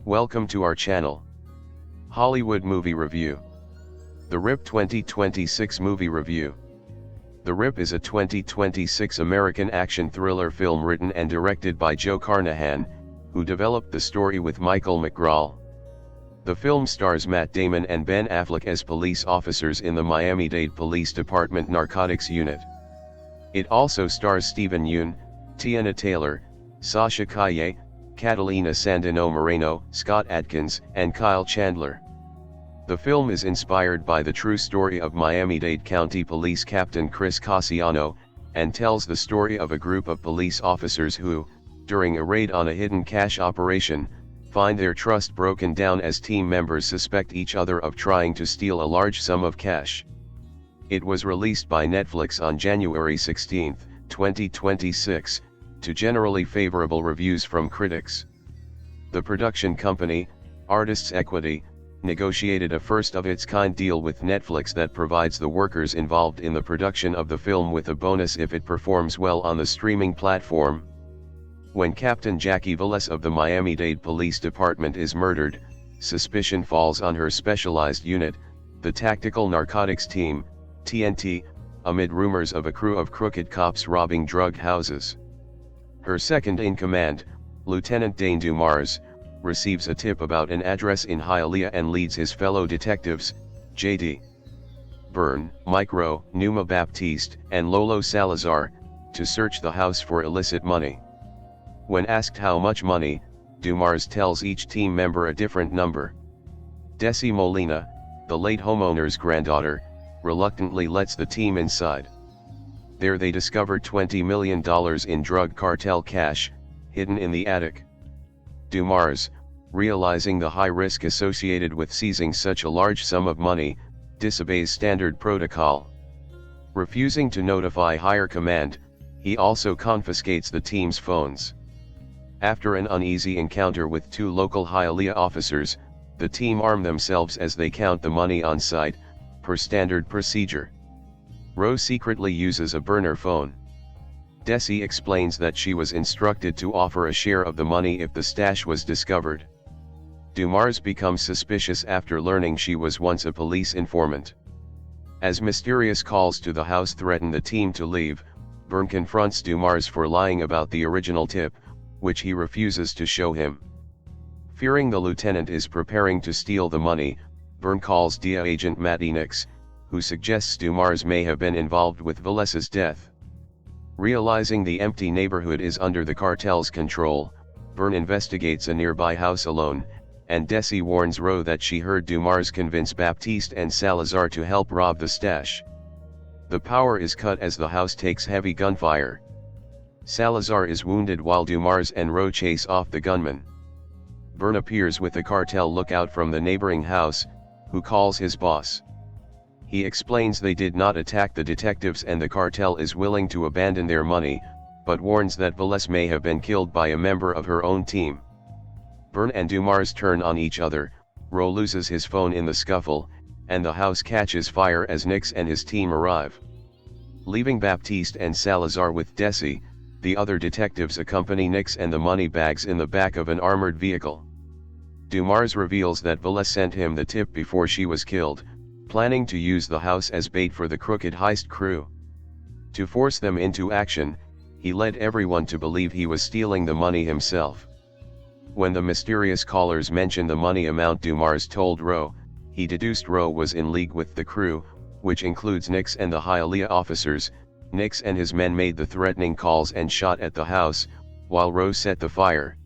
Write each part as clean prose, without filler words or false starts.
Welcome to our channel. Hollywood Movie Review. The Rip 2026 Movie Review. The Rip is a 2026 American action thriller film written and directed by Joe Carnahan, who developed the story with Michael McGraw. The film stars Matt Damon and Ben Affleck as police officers in the Miami-Dade Police Department Narcotics Unit. It also stars Stephen Yeun, Teyana Taylor, Sasha Calle, Catalina Sandino Moreno, Scott Adkins, and Kyle Chandler. The film is inspired by the true story of Miami-Dade County Police Captain Chris Cassiano, and tells the story of a group of police officers who, during a raid on a hidden cash operation, find their trust broken down as team members suspect each other of trying to steal a large sum of cash. It was released by Netflix on January 16, 2026, to generally favorable reviews from critics. The production company, Artists Equity, negotiated a first-of-its-kind deal with Netflix that provides the workers involved in the production of the film with a bonus if it performs well on the streaming platform. When Captain Jackie Velez of the Miami-Dade Police Department is murdered, suspicion falls on her specialized unit, the Tactical Narcotics Team, TNT, amid rumors of a crew of crooked cops robbing drug houses. Her second-in-command, Lieutenant Dane Dumars, receives a tip about an address in Hialeah and leads his fellow detectives, J.D. Byrne, Mike Rowe, Numa Baptiste, and Lolo Salazar, to search the house for illicit money. When asked how much money, Dumars tells each team member a different number. Desi Molina, the late homeowner's granddaughter, reluctantly lets the team inside. There they discover $20 million in drug cartel cash, hidden in the attic. Dumars, realizing the high risk associated with seizing such a large sum of money, disobeys standard protocol. Refusing to notify higher command, he also confiscates the team's phones. After an uneasy encounter with two local Hialeah officers, the team arm themselves as they count the money on site, per standard procedure. Rowe secretly uses a burner phone. Desi explains that she was instructed to offer a share of the money if the stash was discovered. Dumars becomes suspicious after learning she was once a police informant. As mysterious calls to the house threaten the team to leave, Byrne confronts Dumars for lying about the original tip, which he refuses to show him. Fearing the lieutenant is preparing to steal the money, Byrne calls DEA agent Matty Nix, who suggests Dumars may have been involved with Velez's death. Realizing the empty neighborhood is under the cartel's control, Byrne investigates a nearby house alone, and Desi warns Rowe that she heard Dumars convince Baptiste and Salazar to help rob the stash. The power is cut as the house takes heavy gunfire. Salazar is wounded while Dumars and Rowe chase off the gunman. Byrne appears with a cartel lookout from the neighboring house, who calls his boss. He explains they did not attack the detectives and the cartel is willing to abandon their money, but warns that Velez may have been killed by a member of her own team. Byrne and Dumars turn on each other, Rowe loses his phone in the scuffle, and the house catches fire as Nix and his team arrive. Leaving Baptiste and Salazar with Desi, the other detectives accompany Nix and the money bags in the back of an armored vehicle. Dumars reveals that Velez sent him the tip before she was killed, planning to use the house as bait for the crooked heist crew. To force them into action, he led everyone to believe he was stealing the money himself. When the mysterious callers mentioned the money amount Dumars told Rowe, he deduced Rowe was in league with the crew, which includes Nix and the Hialeah officers. Nix and his men made the threatening calls and shot at the house, while Rowe set the fire.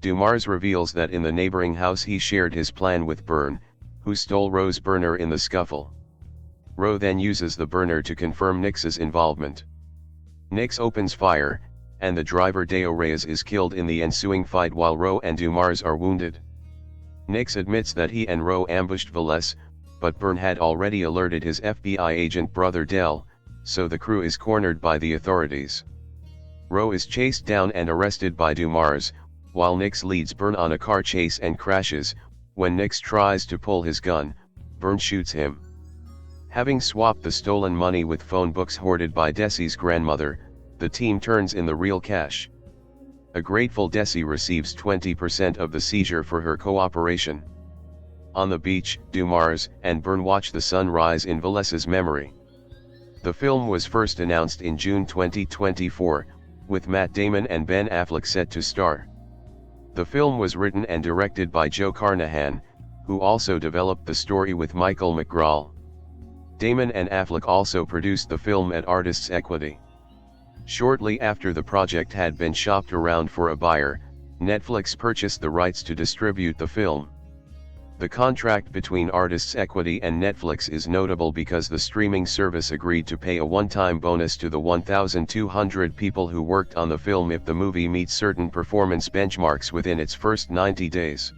Dumars reveals that in the neighboring house he shared his plan with Byrne, who stole Rowe's burner in the scuffle. Rowe then uses the burner to confirm Nix's involvement. Nix opens fire, and the driver Deo Reyes is killed in the ensuing fight while Rowe and Dumars are wounded. Nix admits that he and Rowe ambushed Velez, but Byrne had already alerted his FBI agent brother Del, so the crew is cornered by the authorities. Rowe is chased down and arrested by Dumars, while Nix leads Byrne on a car chase and crashes. When Nix tries to pull his gun, Byrne shoots him. Having swapped the stolen money with phone books hoarded by Desi's grandmother, the team turns in the real cash. A grateful Desi receives 20% of the seizure for her cooperation. On the beach, Dumars and Bern watch the sun rise in Vales's memory. The film was first announced in June 2024, with Matt Damon and Ben Affleck set to star. The film was written and directed by Joe Carnahan, who also developed the story with Michael McGraw. Damon and Affleck also produced the film at Artists Equity. Shortly after the project had been shopped around for a buyer, Netflix purchased the rights to distribute the film. The contract between Artists Equity and Netflix is notable because the streaming service agreed to pay a one-time bonus to the 1,200 people who worked on the film if the movie meets certain performance benchmarks within its first 90 days.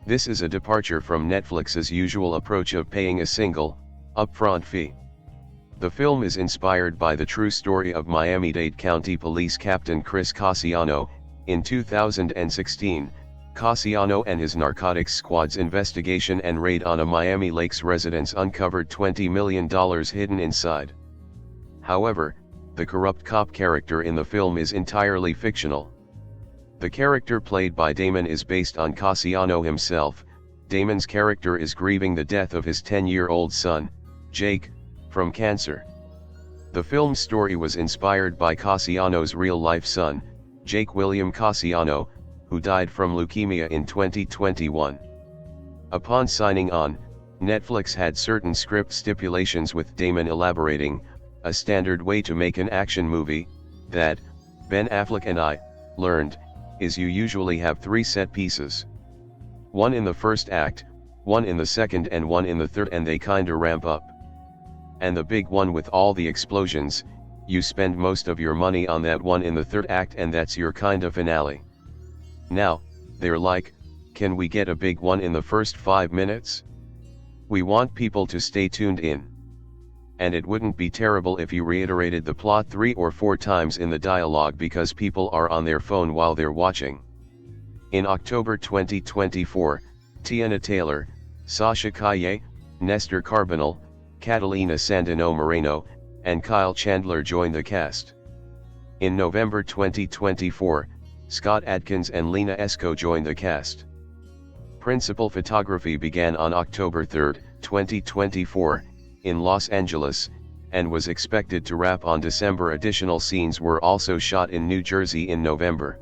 This is a departure from Netflix's usual approach of paying a single, upfront fee. The film is inspired by the true story of Miami-Dade County Police Captain Chris Cassiano. In 2016, Cassiano and his narcotics squad's investigation and raid on a Miami Lakes residence uncovered $20 million hidden inside. However, the corrupt cop character in the film is entirely fictional. The character played by Damon is based on Cassiano himself. Damon's character is grieving the death of his 10-year-old son, Jake, from cancer. The film's story was inspired by Cassiano's real-life son, Jake William Cassiano, who died from leukemia in 2021. Upon signing on, Netflix had certain script stipulations with Damon elaborating, a standard way to make an action movie, that, Ben Affleck and I, learned, is you usually have 3 set pieces. One in the first act, one in the second and one in the third, and they kinda ramp up. And the big one with all the explosions, you spend most of your money on that one in the third act, and that's your kinda finale. Now, they're like, can we get a big one in the first 5 minutes? We want people to stay tuned in. And it wouldn't be terrible if you reiterated the plot 3 or 4 times in the dialogue because people are on their phone while they're watching. In October 2024, Teyana Taylor, Sasha Calle, Nestor Carbonell, Catalina Sandino Moreno, and Kyle Chandler joined the cast. In November 2024, Scott Adkins and Lena Esco joined the cast. Principal photography began on October 3, 2024, in Los Angeles, and was expected to wrap on December. Additional scenes were also shot in New Jersey in November.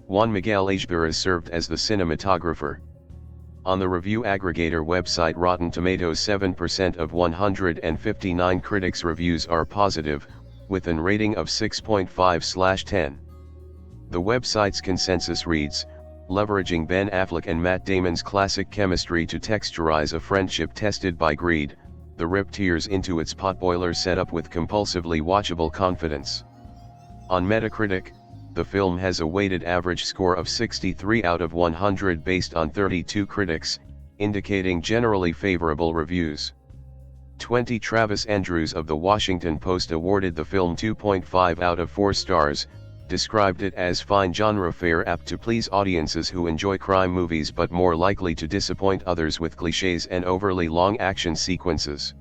Juan Miguel Ajbura served as the cinematographer. On the review aggregator website Rotten Tomatoes, 7% of 159 critics' reviews are positive, with an rating of 6.5/10. The website's consensus reads, leveraging Ben Affleck and Matt Damon's classic chemistry to texturize a friendship tested by greed, the Rip tears into its potboiler setup with compulsively watchable confidence. On Metacritic, the film has a weighted average score of 63 out of 100 based on 32 critics, indicating generally favorable reviews. 20 Travis Andrews of The Washington Post awarded the film 2.5 out of 4 stars, described it as fine genre fare apt to please audiences who enjoy crime movies but more likely to disappoint others with cliches and overly long action sequences.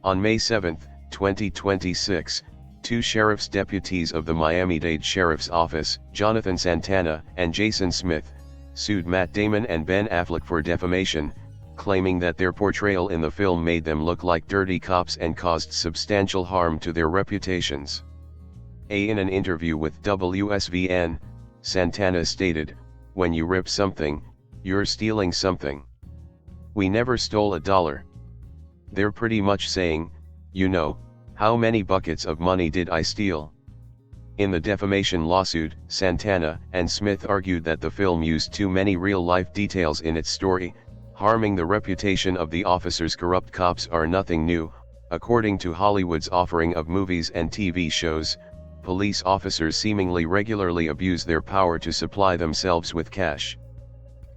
On May 7, 2026, 2 sheriff's deputies of the Miami-Dade Sheriff's Office, Jonathan Santana and Jason Smith, sued Matt Damon and Ben Affleck for defamation, claiming that their portrayal in the film made them look like dirty cops and caused substantial harm to their reputations. In an interview with WSVN, Santana stated, "When you rip something, you're stealing something. We never stole $1. They're pretty much saying, you know, how many buckets of money did I steal?" In the defamation lawsuit, Santana and Smith argued that the film used too many real-life details in its story, harming the reputation of the officers. Corrupt cops are nothing new. According to Hollywood's offering of movies and TV shows, police officers seemingly regularly abuse their power to supply themselves with cash.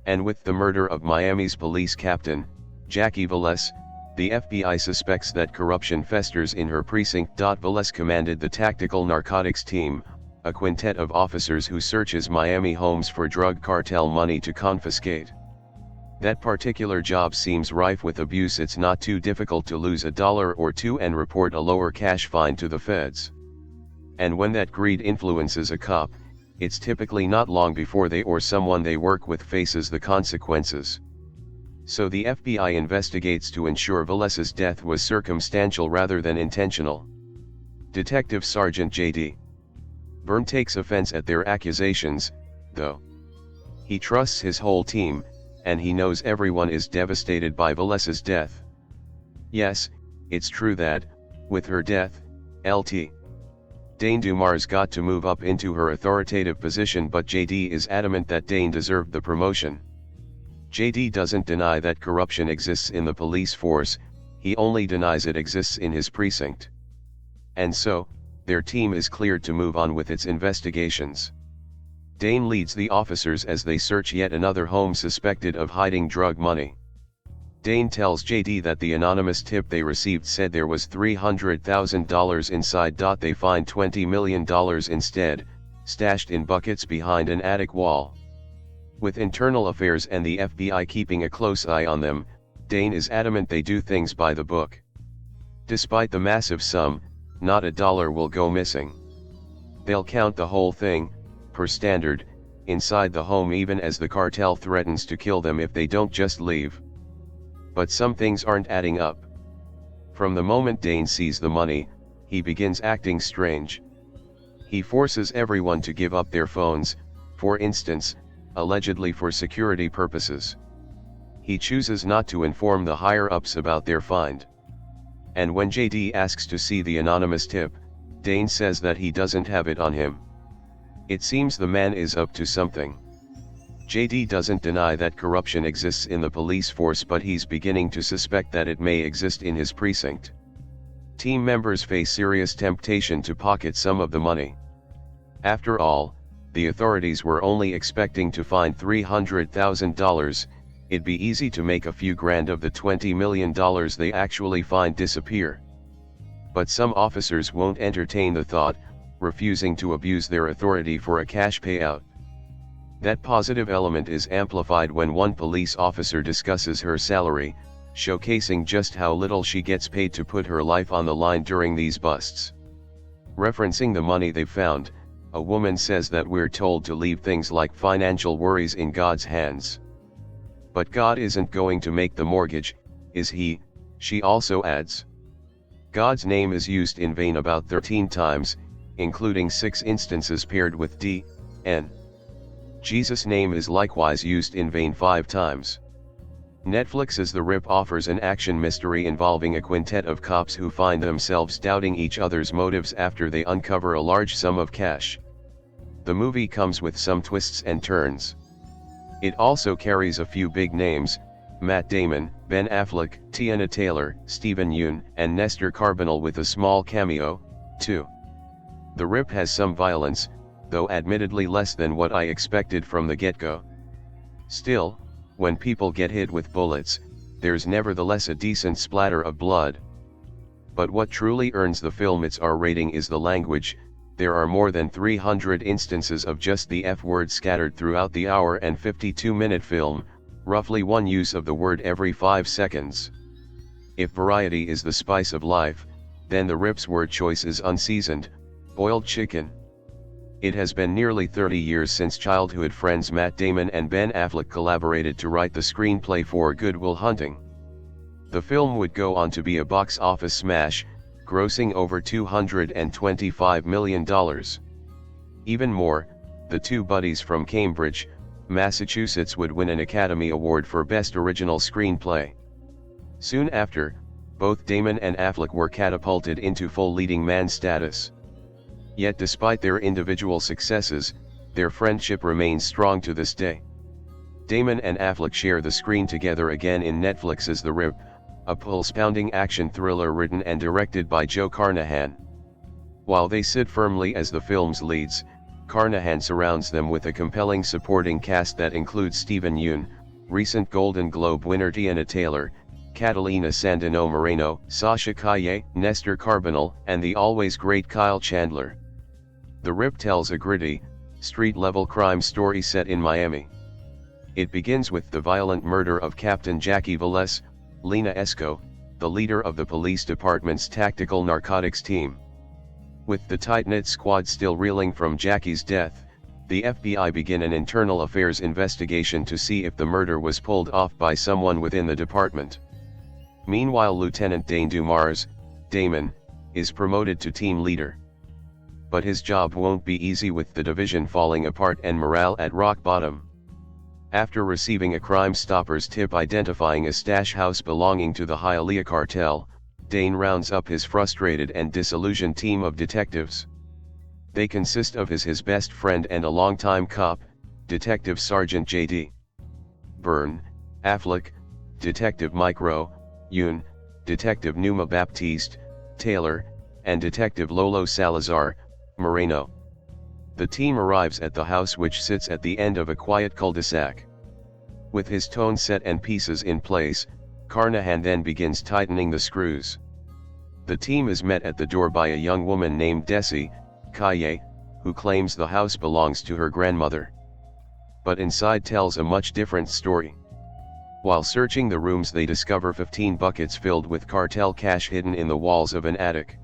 And with the murder of Miami's police captain, Jackie Valles, the FBI suspects that corruption festers in her precinct. Valles commanded the Tactical Narcotics Team, a quintet of officers who searches Miami homes for drug cartel money to confiscate. That particular job seems rife with abuse. It's not too difficult to lose $1 or $2 and report a lower cash fine to the feds. And when that greed influences a cop, it's typically not long before they or someone they work with faces the consequences. So the FBI investigates to ensure Velez's death was circumstantial rather than intentional. Detective Sergeant J.D. Byrne takes offense at their accusations, though. He trusts his whole team, and he knows everyone is devastated by Velez's death. Yes, it's true that, with her death, Lt. Dane Dumars got to move up into her authoritative position, but JD is adamant that Dane deserved the promotion. JD doesn't deny that corruption exists in the police force, he only denies it exists in his precinct. And so, their team is cleared to move on with its investigations. Dane leads the officers as they search yet another home suspected of hiding drug money. Dane tells JD that the anonymous tip they received said there was $300,000 inside. They find $20 million instead, stashed in buckets behind an attic wall. With Internal Affairs and the FBI keeping a close eye on them, Dane is adamant they do things by the book. Despite the massive sum, not a dollar will go missing. They'll count the whole thing, per standard, inside the home even as the cartel threatens to kill them if they don't just leave. But some things aren't adding up. From the moment Dane sees the money, he begins acting strange. He forces everyone to give up their phones, for instance, allegedly for security purposes. He chooses not to inform the higher-ups about their find. And when JD asks to see the anonymous tip, Dane says that he doesn't have it on him. It seems the man is up to something. JD doesn't deny that corruption exists in the police force, but he's beginning to suspect that it may exist in his precinct. Team members face serious temptation to pocket some of the money. After all, the authorities were only expecting to find $300,000, it'd be easy to make a few grand of the $20 million they actually find disappear. But some officers won't entertain the thought, refusing to abuse their authority for a cash payout. That positive element is amplified when one police officer discusses her salary, showcasing just how little she gets paid to put her life on the line during these busts. Referencing the money they've found, a woman says that we're told to leave things like financial worries in God's hands. But God isn't going to make the mortgage, is he? She also adds. God's name is used in vain about 13 times, including 6 instances paired with D.N. Jesus' name is likewise used in vain 5 times. Netflix's The Rip offers an action mystery involving a quintet of cops who find themselves doubting each other's motives after they uncover a large sum of cash. The movie comes with some twists and turns. It also carries a few big names: Matt Damon, Ben Affleck, Teyana Taylor, Stephen Yeun, and Nestor Carbonell with a small cameo, too. The Rip has some violence, though admittedly less than what I expected from the get-go. Still, when people get hit with bullets, there's nevertheless a decent splatter of blood. But what truly earns the film its R rating is the language. There are more than 300 instances of just the F-word scattered throughout the hour and 52-minute film, roughly one use of the word every 5 seconds. If variety is the spice of life, then the Rip's word choice is unseasoned, boiled chicken. It has been nearly 30 years since childhood friends Matt Damon and Ben Affleck collaborated to write the screenplay for Good Will Hunting. The film would go on to be a box office smash, grossing over $225 million. Even more, the two buddies from Cambridge, Massachusetts would win an Academy Award for Best Original Screenplay. Soon after, both Damon and Affleck were catapulted into full leading man status. Yet despite their individual successes, their friendship remains strong to this day. Damon and Affleck share the screen together again in Netflix's The Rip, a pulse-pounding action thriller written and directed by Joe Carnahan. While they sit firmly as the film's leads, Carnahan surrounds them with a compelling supporting cast that includes Stephen Yeun, recent Golden Globe winner Teyana Taylor, Catalina Sandino Moreno, Sasha Calle, Nestor Carbonell, and the always great Kyle Chandler. The Rip tells a gritty, street-level crime story set in Miami. It begins with the violent murder of Captain Jackie Velez, Lena Esco, the leader of the police department's tactical narcotics team. With the tight-knit squad still reeling from Jackie's death, The FBI begin an internal affairs investigation to see if the murder was pulled off by someone within the department. Meanwhile, Lieutenant Dane Dumars, Damon, is promoted to team leader. But his job won't be easy with the division falling apart and morale at rock bottom. After receiving a Crime Stoppers tip identifying a stash house belonging to the Hialeah cartel, Dane rounds up his frustrated and disillusioned team of detectives. They consist of his best friend and a longtime cop, Detective Sergeant J.D. Byrne, Affleck, Detective Mike Rowe, Yeun, Detective Numa Baptiste, Taylor, and Detective Lolo Salazar, Moreno. The team arrives at the house, which sits at the end of a quiet cul-de-sac. With his tone set and pieces in place, Carnahan then begins tightening the screws. The team is met at the door by a young woman named Desi, Kaye, who claims the house belongs to her grandmother. But inside tells a much different story. While searching the rooms, they discover 15 buckets filled with cartel cash hidden in the walls of an attic.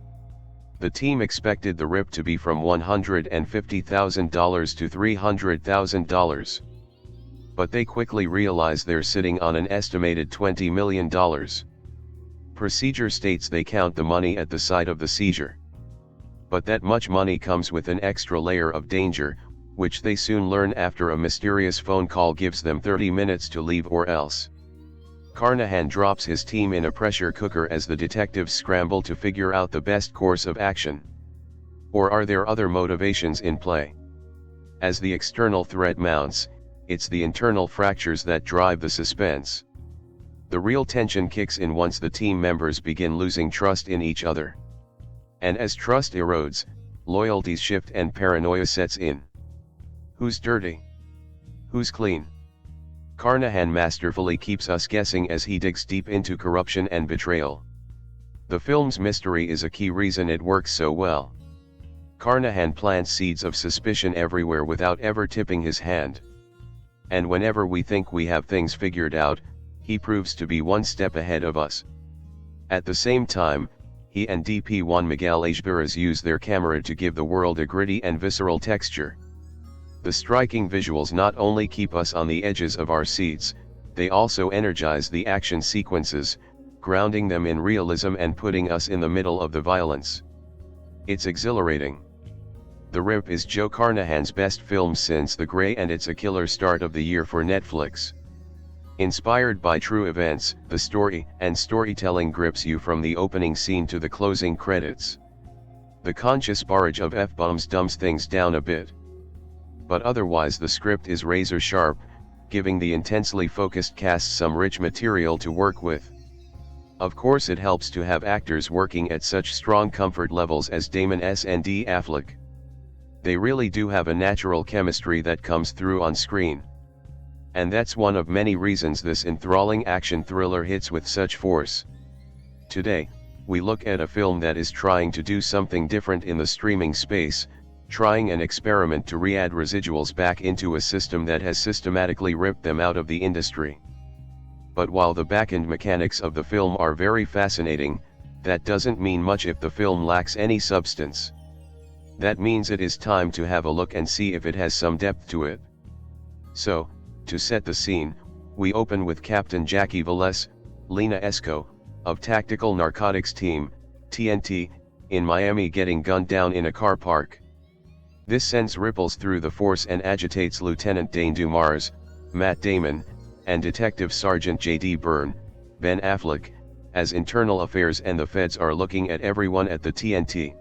The team expected the rip to be from $150,000 to $300,000. But they quickly realize they're sitting on an estimated $20 million. Procedure states they count the money at the site of the seizure. But that much money comes with an extra layer of danger, which they soon learn after a mysterious phone call gives them 30 minutes to leave or else. Carnahan drops his team in a pressure cooker as the detectives scramble to figure out the best course of action. Or are there other motivations in play? As the external threat mounts, it's the internal fractures that drive the suspense. The real tension kicks in once the team members begin losing trust in each other. And as trust erodes, loyalties shift and paranoia sets in. Who's dirty? Who's clean? Carnahan masterfully keeps us guessing as he digs deep into corruption and betrayal. The film's mystery is a key reason it works so well. Carnahan plants seeds of suspicion everywhere without ever tipping his hand. And whenever we think we have things figured out, he proves to be one step ahead of us. At the same time, he and DP Juan Miguel Ajberas use their camera to give the world a gritty and visceral texture. The striking visuals not only keep us on the edges of our seats, they also energize the action sequences, grounding them in realism and putting us in the middle of the violence. It's exhilarating. The Rip is Joe Carnahan's best film since The Grey, and it's a killer start of the year for Netflix. Inspired by true events, the story and storytelling grips you from the opening scene to the closing credits. The conscious barrage of F-bombs dumbs things down a bit. But otherwise the script is razor sharp, giving the intensely focused cast some rich material to work with. Of course it helps to have actors working at such strong comfort levels as Damon and Affleck. They really do have a natural chemistry that comes through on screen. And that's one of many reasons this enthralling action thriller hits with such force. Today, we look at a film that is trying to do something different in the streaming space, trying an experiment to re-add residuals back into a system that has systematically ripped them out of the industry. But while the back-end mechanics of the film are very fascinating, that doesn't mean much if the film lacks any substance. That means it is time to have a look and see if it has some depth to it. So, to set the scene, we open with Captain Jackie Velez, Lena Esco, of Tactical Narcotics Team, TNT, in Miami getting gunned down in a car park. This sends ripples through the force and agitates Lieutenant Dane Dumars, Matt Damon, and Detective Sergeant J.D. Byrne, Ben Affleck, as internal affairs and the feds are looking at everyone at the TNT.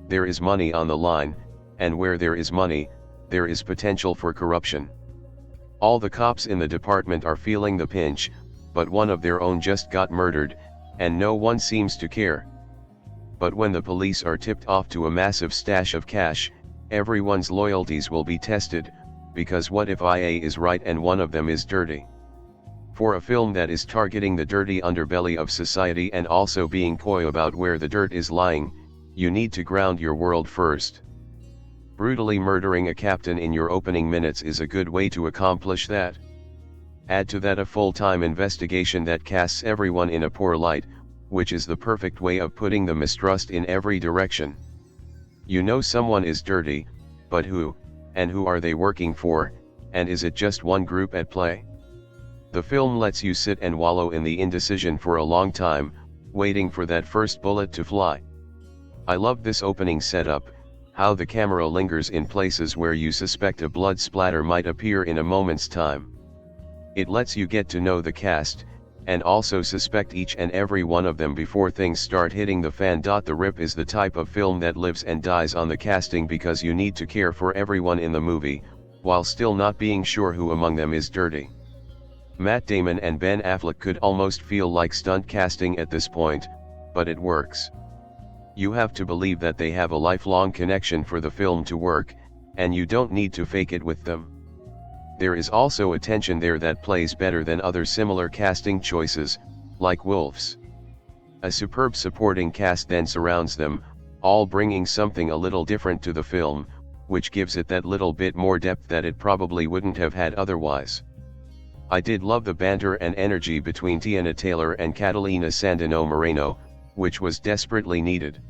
There is money on the line, and where there is money, there is potential for corruption. All the cops in the department are feeling the pinch, but one of their own just got murdered, and no one seems to care. But when the police are tipped off to a massive stash of cash, everyone's loyalties will be tested, because what if IA is right and one of them is dirty? For a film that is targeting the dirty underbelly of society and also being coy about where the dirt is lying, you need to ground your world first. Brutally murdering a captain in your opening minutes is a good way to accomplish that. Add to that a full-time investigation that casts everyone in a poor light, which is the perfect way of putting the mistrust in every direction. You know someone is dirty, but who, and who are they working for, and is it just one group at play? The film lets you sit and wallow in the indecision for a long time, waiting for that first bullet to fly. I love this opening setup, how the camera lingers in places where you suspect a blood splatter might appear in a moment's time. It lets you get to know the cast, and also suspect each and every one of them before things start hitting the fan. The Rip is the type of film that lives and dies on the casting because you need to care for everyone in the movie, while still not being sure who among them is dirty. Matt Damon and Ben Affleck could almost feel like stunt casting at this point, but it works. You have to believe that they have a lifelong connection for the film to work, and you don't need to fake it with them. There is also a tension there that plays better than other similar casting choices, like Wolf's. A superb supporting cast then surrounds them, all bringing something a little different to the film, which gives it that little bit more depth that it probably wouldn't have had otherwise. I did love the banter and energy between Teyana Taylor and Catalina Sandino Moreno, which was desperately needed.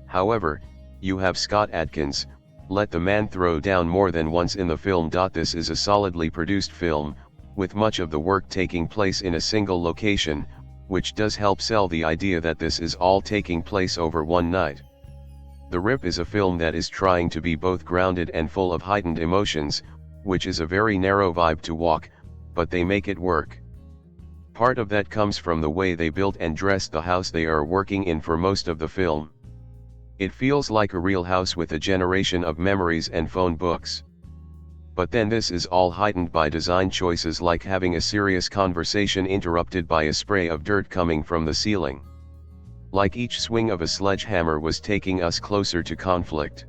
However, you have Scott Adkins, let the man throw down more than once in the film. This is a solidly produced film, with much of the work taking place in a single location, which does help sell the idea that this is all taking place over one night. The Rip is a film that is trying to be both grounded and full of heightened emotions, which is a very narrow vibe to walk, but they make it work. Part of that comes from the way they built and dressed the house they are working in for most of the film. It feels like a real house with a generation of memories and phone books. But then this is all heightened by design choices like having a serious conversation interrupted by a spray of dirt coming from the ceiling. Like each swing of a sledgehammer was taking us closer to conflict.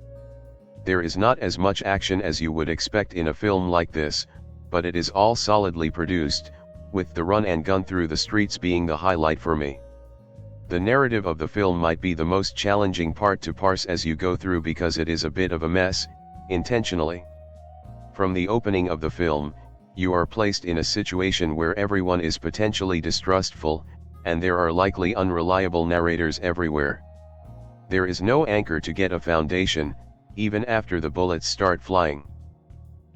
There is not as much action as you would expect in a film like this, but it is all solidly produced, with the run and gun through the streets being the highlight for me. The narrative of the film might be the most challenging part to parse as you go through because it is a bit of a mess, intentionally. From the opening of the film, you are placed in a situation where everyone is potentially distrustful, and there are likely unreliable narrators everywhere. There is no anchor to get a foundation, even after the bullets start flying.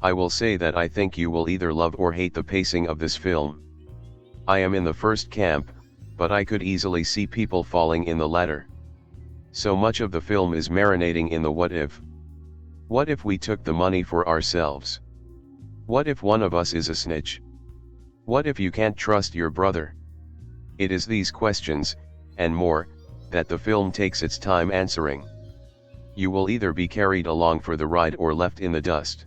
I will say that I think you will either love or hate the pacing of this film. I am in the first camp, but I could easily see people falling in the latter. So much of the film is marinating in the what if. What if we took the money for ourselves? What if one of us is a snitch? What if you can't trust your brother? It is these questions, and more, that the film takes its time answering. You will either be carried along for the ride or left in the dust.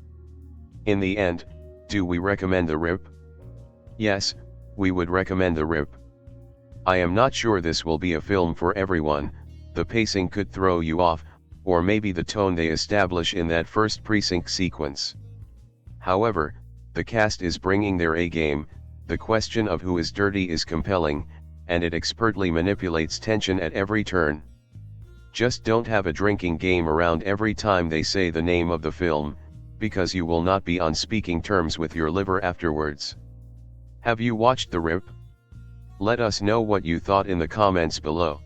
In the end, do we recommend The Rip? Yes, we would recommend The Rip. I am not sure this will be a film for everyone. The pacing could throw you off, or maybe the tone they establish in that first precinct sequence. However, the cast is bringing their A game, the question of who is dirty is compelling, and it expertly manipulates tension at every turn. Just don't have a drinking game around every time they say the name of the film, because you will not be on speaking terms with your liver afterwards. Have you watched The Rip? Let us know what you thought in the comments below.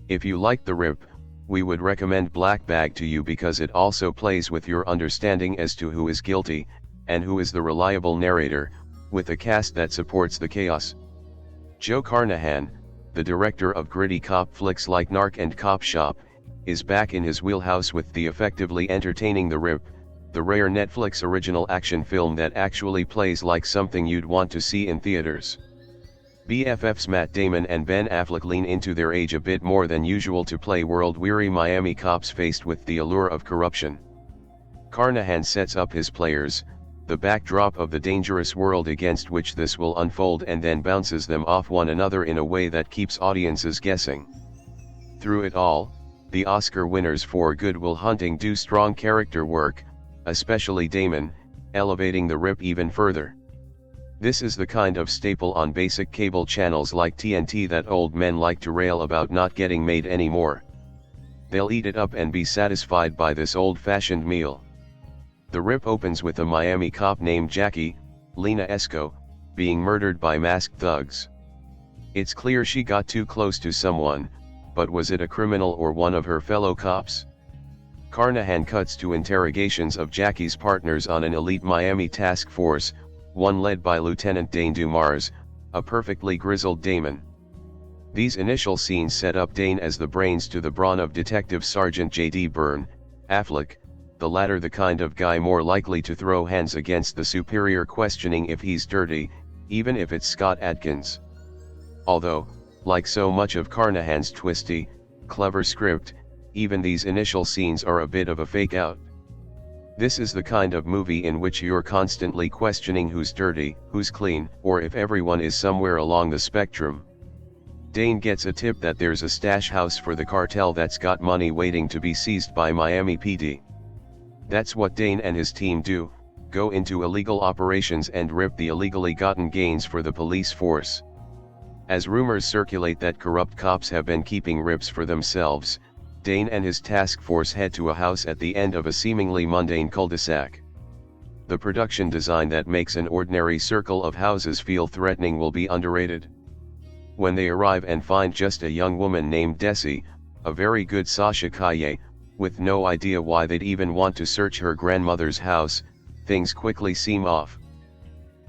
If you liked The Rip, we would recommend Black Bag to you because it also plays with your understanding as to who is guilty, and who is the reliable narrator, with a cast that supports the chaos. Joe Carnahan, the director of gritty cop flicks like Narc and Cop Shop, is back in his wheelhouse with the effectively entertaining The Rip, the rare Netflix original action film that actually plays like something you'd want to see in theaters. BFFs Matt Damon and Ben Affleck lean into their age a bit more than usual to play world-weary Miami cops faced with the allure of corruption. Carnahan sets up his players, the backdrop of the dangerous world against which this will unfold, and then bounces them off one another in a way that keeps audiences guessing. Through it all, the Oscar winners for Good Will Hunting do strong character work, especially Damon, elevating The Rip even further. This is the kind of staple on basic cable channels like TNT that old men like to rail about not getting made anymore. They'll eat it up and be satisfied by this old-fashioned meal. The Rip opens with a Miami cop named Jackie, Lena Esco, being murdered by masked thugs. It's clear she got too close to someone, but was it a criminal or one of her fellow cops? Carnahan cuts to interrogations of Jackie's partners on an elite Miami task force, one led by Lieutenant Dane Dumars, a perfectly grizzled Damon. These initial scenes set up Dane as the brains to the brawn of Detective Sergeant J.D. Affleck, the latter the kind of guy more likely to throw hands against the superior questioning if he's dirty, even if it's Scott Adkins. Although, like so much of Carnahan's twisty, clever script, even these initial scenes are a bit of a fake out. This is the kind of movie in which you're constantly questioning who's dirty, who's clean, or if everyone is somewhere along the spectrum. Dane gets a tip that there's a stash house for the cartel that's got money waiting to be seized by Miami PD. That's what Dane and his team do, go into illegal operations and rip the illegally gotten gains for the police force. As rumors circulate that corrupt cops have been keeping rips for themselves, Dane and his task force head to a house at the end of a seemingly mundane cul-de-sac. The production design that makes an ordinary circle of houses feel threatening will be underrated. When they arrive and find just a young woman named Desi, a very good Sasha Kaye, with no idea why they'd even want to search her grandmother's house, things quickly seem off.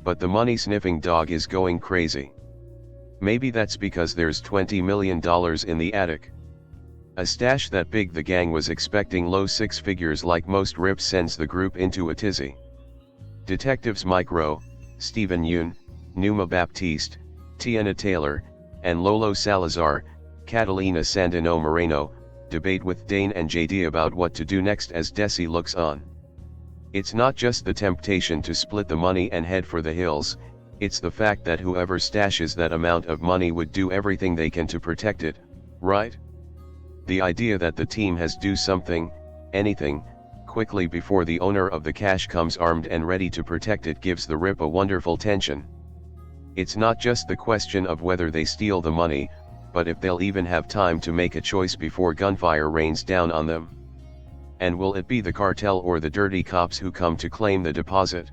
But the money-sniffing dog is going crazy. Maybe that's because there's $20 million in the attic. A stash that big the gang was expecting low six figures like most rips sends the group into a tizzy. Detectives Mike Rowe, Stephen Yeun, Numa Baptiste, Teyana Taylor, and Lolo Salazar, Catalina Sandino Moreno, debate with Dane and JD about what to do next as Desi looks on. It's not just the temptation to split the money and head for the hills, it's the fact that whoever stashes that amount of money would do everything they can to protect it, right? The idea that the team has do something, anything, quickly before the owner of the cash comes armed and ready to protect it gives the rip a wonderful tension. It's not just the question of whether they steal the money, but if they'll even have time to make a choice before gunfire rains down on them. And will it be the cartel or the dirty cops who come to claim the deposit?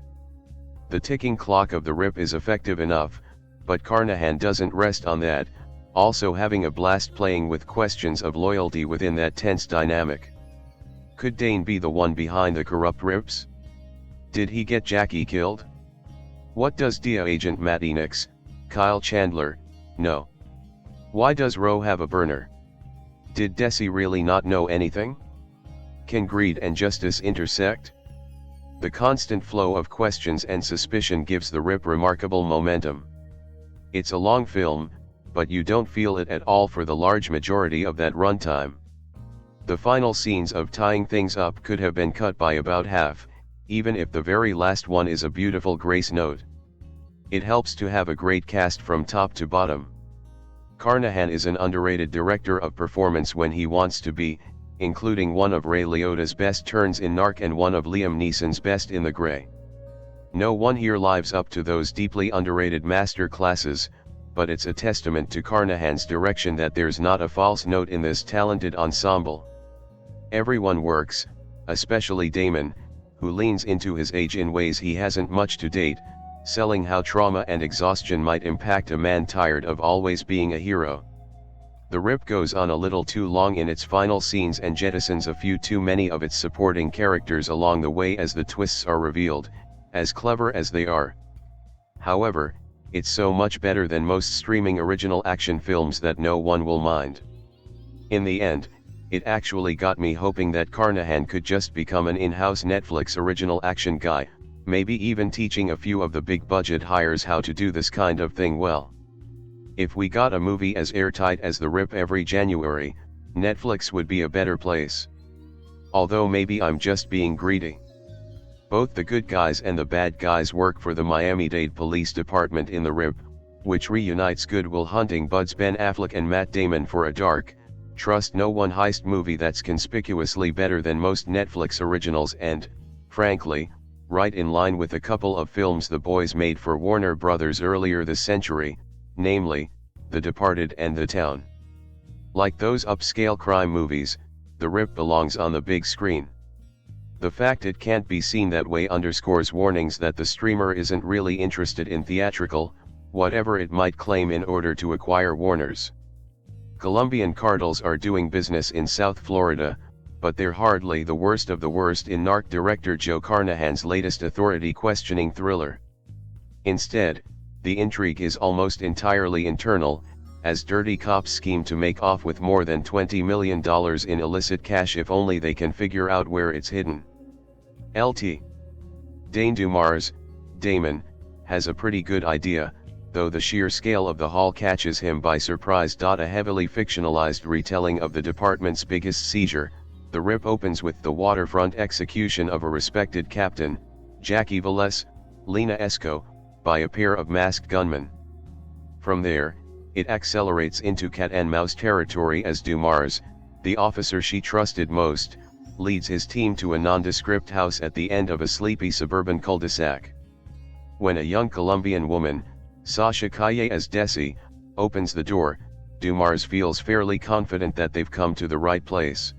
The ticking clock of the rip is effective enough, but Carnahan doesn't rest on that, also having a blast playing with questions of loyalty within that tense dynamic. Could Dane be the one behind the corrupt rips? Did he get Jackie killed? What does DEA agent Matt Enix, Kyle Chandler, know? Why does Rowe have a burner? Did Desi really not know anything? Can greed and justice intersect? The constant flow of questions and suspicion gives the rip remarkable momentum. It's a long film, but you don't feel it at all for the large majority of that runtime. The final scenes of tying things up could have been cut by about half, even if the very last one is a beautiful grace note. It helps to have a great cast from top to bottom. Carnahan is an underrated director of performance when he wants to be, including one of Ray Liotta's best turns in Narc and one of Liam Neeson's best in The Grey. No one here lives up to those deeply underrated master classes, but it's a testament to Carnahan's direction that there's not a false note in this talented ensemble. Everyone works, especially Damon, who leans into his age in ways he hasn't much to date, selling how trauma and exhaustion might impact a man tired of always being a hero. The rip goes on a little too long in its final scenes and jettisons a few too many of its supporting characters along the way as the twists are revealed, as clever as they are. However, it's so much better than most streaming original action films that no one will mind. In the end, it actually got me hoping that Carnahan could just become an in-house Netflix original action guy, maybe even teaching a few of the big budget hires how to do this kind of thing well. If we got a movie as airtight as The Rip every January, Netflix would be a better place. Although maybe I'm just being greedy. Both the good guys and the bad guys work for the Miami-Dade Police Department in The Rip, which reunites Good Will Hunting buds Ben Affleck and Matt Damon for a dark, trust-no-one heist movie that's conspicuously better than most Netflix originals and, frankly, right in line with a couple of films the boys made for Warner Brothers earlier this century, namely, The Departed and The Town. Like those upscale crime movies, The Rip belongs on the big screen. The fact it can't be seen that way underscores warnings that the streamer isn't really interested in theatrical, whatever it might claim in order to acquire Warner's. Colombian cartels are doing business in South Florida, but they're hardly the worst of the worst in narc director Joe Carnahan's latest authority-questioning thriller. Instead, the intrigue is almost entirely internal, as dirty cops scheme to make off with more than $20 million in illicit cash if only they can figure out where it's hidden. Lt. Dane Dumars, Damon, has a pretty good idea, though the sheer scale of the haul catches him by surprise. A heavily fictionalized retelling of the department's biggest seizure, The Rip opens with the waterfront execution of a respected captain, Jackie Velez, Lena Esco, by a pair of masked gunmen. From there, it accelerates into cat and mouse territory as Dumars, the officer she trusted most, leads his team to a nondescript house at the end of a sleepy suburban cul-de-sac. When a young Colombian woman, Sasha Calle as Desi, opens the door, Dumars feels fairly confident that they've come to the right place.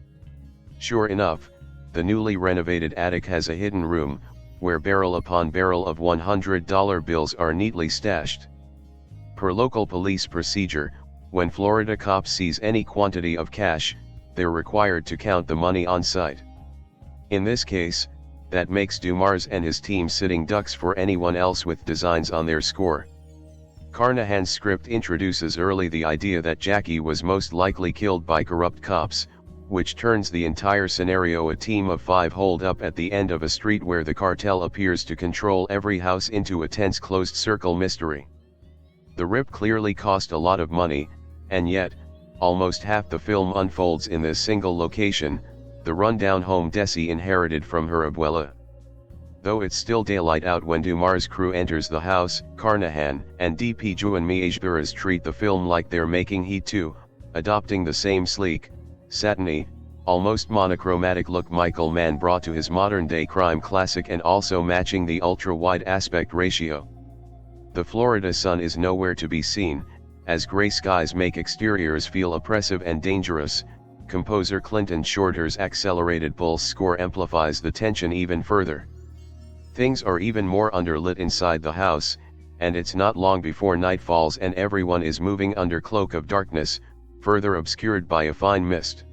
Sure enough, the newly renovated attic has a hidden room, where barrel upon barrel of $100 bills are neatly stashed. Per local police procedure, when Florida cops seize any quantity of cash, they're required to count the money on site. In this case, that makes Dumars and his team sitting ducks for anyone else with designs on their score. Carnahan's script introduces early the idea that Jackie was most likely killed by corrupt cops, which turns the entire scenario a team of 5 holed up at the end of a street where the cartel appears to control every house into a tense closed-circle mystery. The Rip clearly cost a lot of money, and yet, almost half the film unfolds in this single location, the rundown home Desi inherited from her abuela. Though it's still daylight out when Dumars' crew enters the house, Carnahan and DP Yeun Miageburas treat the film like they're making Heat 2, adopting the same sleek, satiny, almost monochromatic look Michael Mann brought to his modern-day crime classic and also matching the ultra-wide aspect ratio. The Florida sun is nowhere to be seen, as gray skies make exteriors feel oppressive and dangerous. Composer Clinton Shorter's accelerated pulse score amplifies the tension even further. Things are even more underlit inside the house, and it's not long before night falls and everyone is moving under cloak of darkness, further obscured by a fine mist.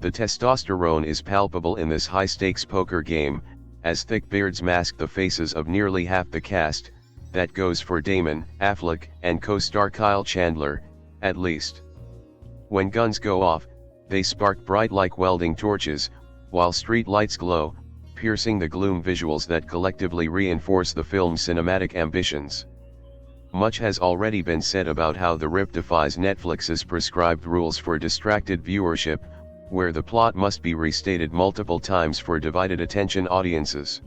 The testosterone is palpable in this high-stakes poker game, as thick beards mask the faces of nearly half the cast. That goes for Damon, Affleck, and co-star Kyle Chandler, at least. When guns go off, they spark bright like welding torches, while street lights glow, piercing the gloom visuals that collectively reinforce the film's cinematic ambitions. Much has already been said about how The Rip defies Netflix's prescribed rules for distracted viewership, where the plot must be restated multiple times for divided attention audiences.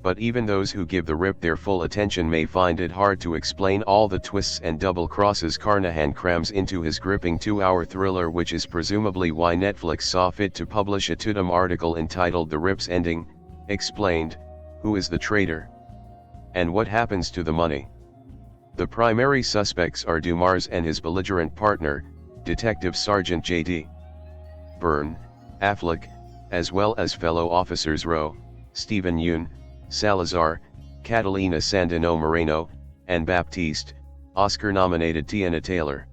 But even those who give The Rip their full attention may find it hard to explain all the twists and double crosses Carnahan crams into his gripping 2-hour thriller, which is presumably why Netflix saw fit to publish a Tudum article entitled The Rip's Ending, Explained, Who is the Traitor? And What Happens to the Money? The primary suspects are Dumars and his belligerent partner, Detective Sergeant J.D. Byrne, Affleck, as well as fellow officers Rowe, Stephen Yeun, Salazar, Catalina Sandino Moreno, and Baptiste, Oscar-nominated Teyana Taylor.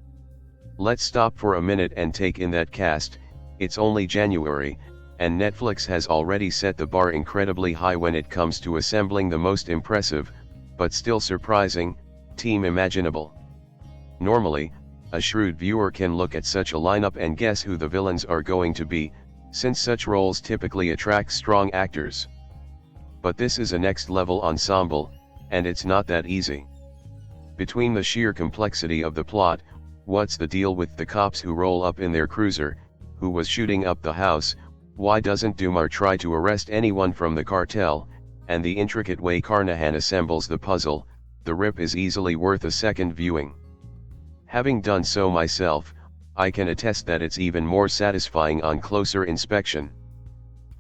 Let's stop for a minute and take in that cast. It's only January, and Netflix has already set the bar incredibly high when it comes to assembling the most impressive, but still surprising, team imaginable. Normally, a shrewd viewer can look at such a lineup and guess who the villains are going to be, since such roles typically attract strong actors. But this is a next-level ensemble, and it's not that easy. Between the sheer complexity of the plot, what's the deal with the cops who roll up in their cruiser, who was shooting up the house, why doesn't Dumars try to arrest anyone from the cartel, and the intricate way Carnahan assembles the puzzle, The Rip is easily worth a second viewing. Having done so myself, I can attest that it's even more satisfying on closer inspection.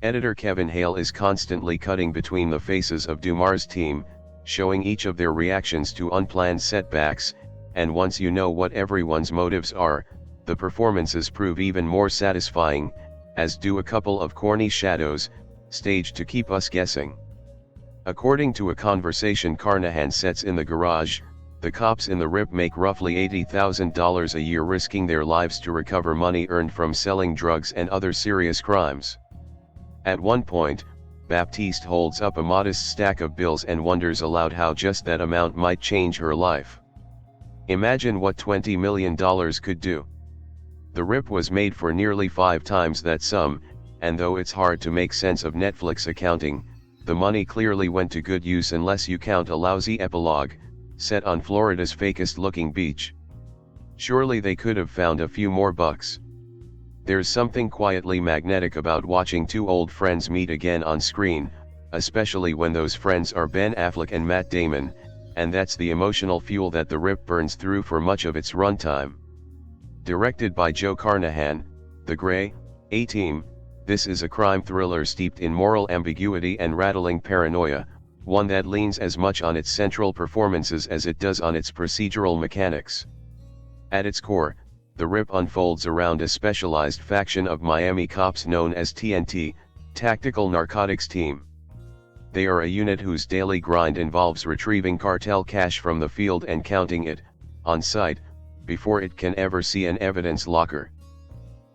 Editor Kevin Hale is constantly cutting between the faces of Dumars' team, showing each of their reactions to unplanned setbacks, and once you know what everyone's motives are, the performances prove even more satisfying, as do a couple of corny shadows, staged to keep us guessing. According to a conversation Carnahan sets in the garage, The cops in the Rip make roughly $80,000 a year risking their lives to recover money earned from selling drugs and other serious crimes. At one point, Baptiste holds up a modest stack of bills and wonders aloud how just that amount might change her life. Imagine what $20 million could do. The Rip was made for nearly 5 times that sum, and though it's hard to make sense of Netflix accounting, the money clearly went to good use unless you count a lousy epilogue, set on Florida's fakest looking beach. Surely they could have found a few more bucks. There's something quietly magnetic about watching two old friends meet again on screen, especially when those friends are Ben Affleck and Matt Damon, and that's the emotional fuel that the Rip burns through for much of its runtime. Directed by Joe Carnahan, The Grey A-Team, this is a crime thriller steeped in moral ambiguity and rattling paranoia, one that leans as much on its central performances as it does on its procedural mechanics. At its core, The Rip unfolds around a specialized faction of Miami cops known as TNT, Tactical Narcotics Team. They are a unit whose daily grind involves retrieving cartel cash from the field and counting it, on site, before it can ever see an evidence locker.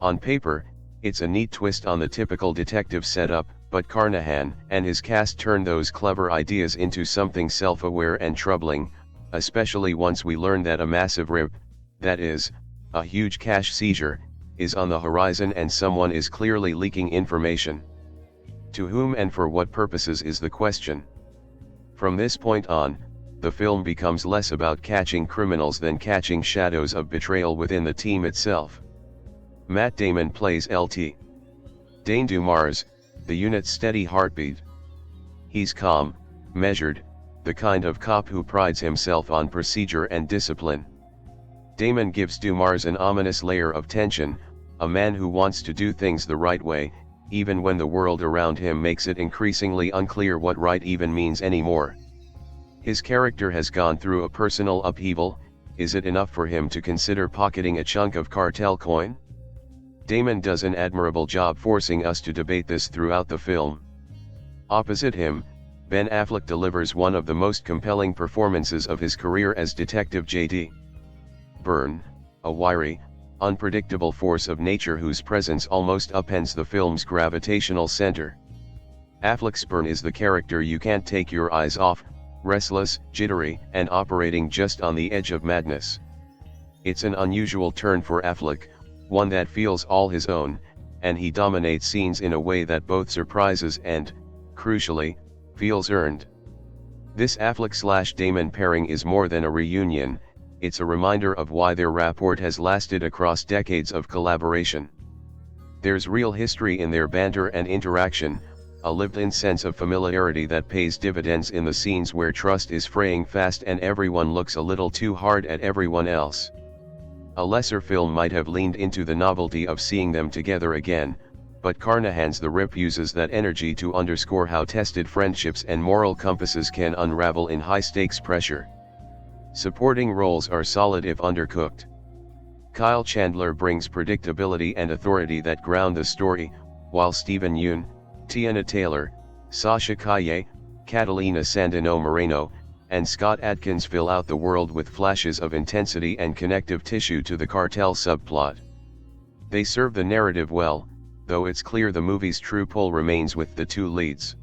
On paper, it's a neat twist on the typical detective setup, but Carnahan and his cast turn those clever ideas into something self-aware and troubling, especially once we learn that a massive rip, that is, a huge cash seizure, is on the horizon and someone is clearly leaking information. To whom and for what purposes is the question. From this point on, the film becomes less about catching criminals than catching shadows of betrayal within the team itself. Matt Damon plays LT. Dane Dumars, the unit's steady heartbeat. He's calm, measured, the kind of cop who prides himself on procedure and discipline. Damon gives Dumars an ominous layer of tension, a man who wants to do things the right way, even when the world around him makes it increasingly unclear what right even means anymore. His character has gone through a personal upheaval. Is it enough for him to consider pocketing a chunk of cartel coin? Damon does an admirable job forcing us to debate this throughout the film. Opposite him, Ben Affleck delivers one of the most compelling performances of his career as Detective J.D. Byrne, a wiry, unpredictable force of nature whose presence almost upends the film's gravitational center. Affleck's Byrne is the character you can't take your eyes off, restless, jittery, and operating just on the edge of madness. It's an unusual turn for Affleck, one that feels all his own, and he dominates scenes in a way that both surprises and, crucially, feels earned. This Affleck/Damon pairing is more than a reunion, it's a reminder of why their rapport has lasted across decades of collaboration. There's real history in their banter and interaction, a lived-in sense of familiarity that pays dividends in the scenes where trust is fraying fast and everyone looks a little too hard at everyone else. A lesser film might have leaned into the novelty of seeing them together again, but Carnahan's The Rip uses that energy to underscore how tested friendships and moral compasses can unravel in high-stakes pressure. Supporting roles are solid if undercooked. Kyle Chandler brings predictability and authority that ground the story, while Steven Yeun, Teyana Taylor, Sasha Calle, Catalina Sandino Moreno, and Scott Adkins fill out the world with flashes of intensity and connective tissue to the cartel subplot. They serve the narrative well, though it's clear the movie's true pull remains with the two leads.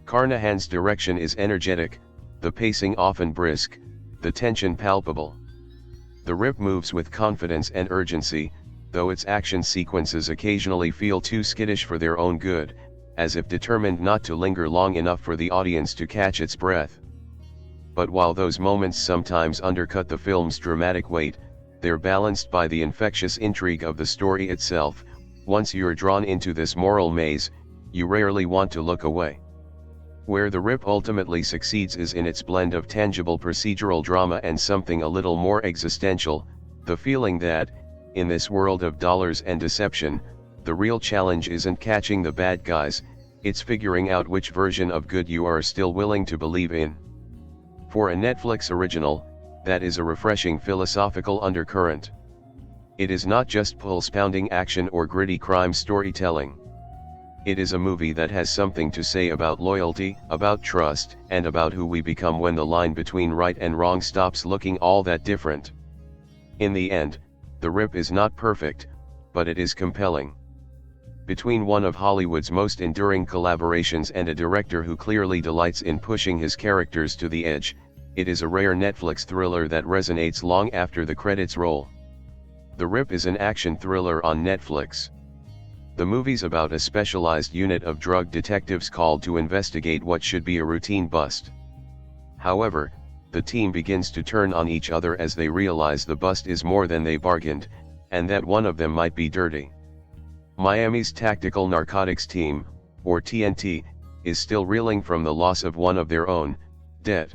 Carnahan's direction is energetic, the pacing often brisk, the tension palpable. The Rip moves with confidence and urgency, though its action sequences occasionally feel too skittish for their own good, as if determined not to linger long enough for the audience to catch its breath. But while those moments sometimes undercut the film's dramatic weight, they're balanced by the infectious intrigue of the story itself. Once you're drawn into this moral maze, you rarely want to look away. Where The Rip ultimately succeeds is in its blend of tangible procedural drama and something a little more existential, the feeling that, in this world of dollars and deception, the real challenge isn't catching the bad guys, it's figuring out which version of good you are still willing to believe in. For a Netflix original, that is a refreshing philosophical undercurrent. It is not just pulse-pounding action or gritty crime storytelling. It is a movie that has something to say about loyalty, about trust, and about who we become when the line between right and wrong stops looking all that different. In the end, The Rip is not perfect, but it is compelling. Between one of Hollywood's most enduring collaborations and a director who clearly delights in pushing his characters to the edge, it is a rare Netflix thriller that resonates long after the credits roll. The Rip is an action thriller on Netflix. The movie's about a specialized unit of drug detectives called to investigate what should be a routine bust. However, the team begins to turn on each other as they realize the bust is more than they bargained, and that one of them might be dirty. Miami's Tactical Narcotics Team, or TNT, is still reeling from the loss of one of their own, dead.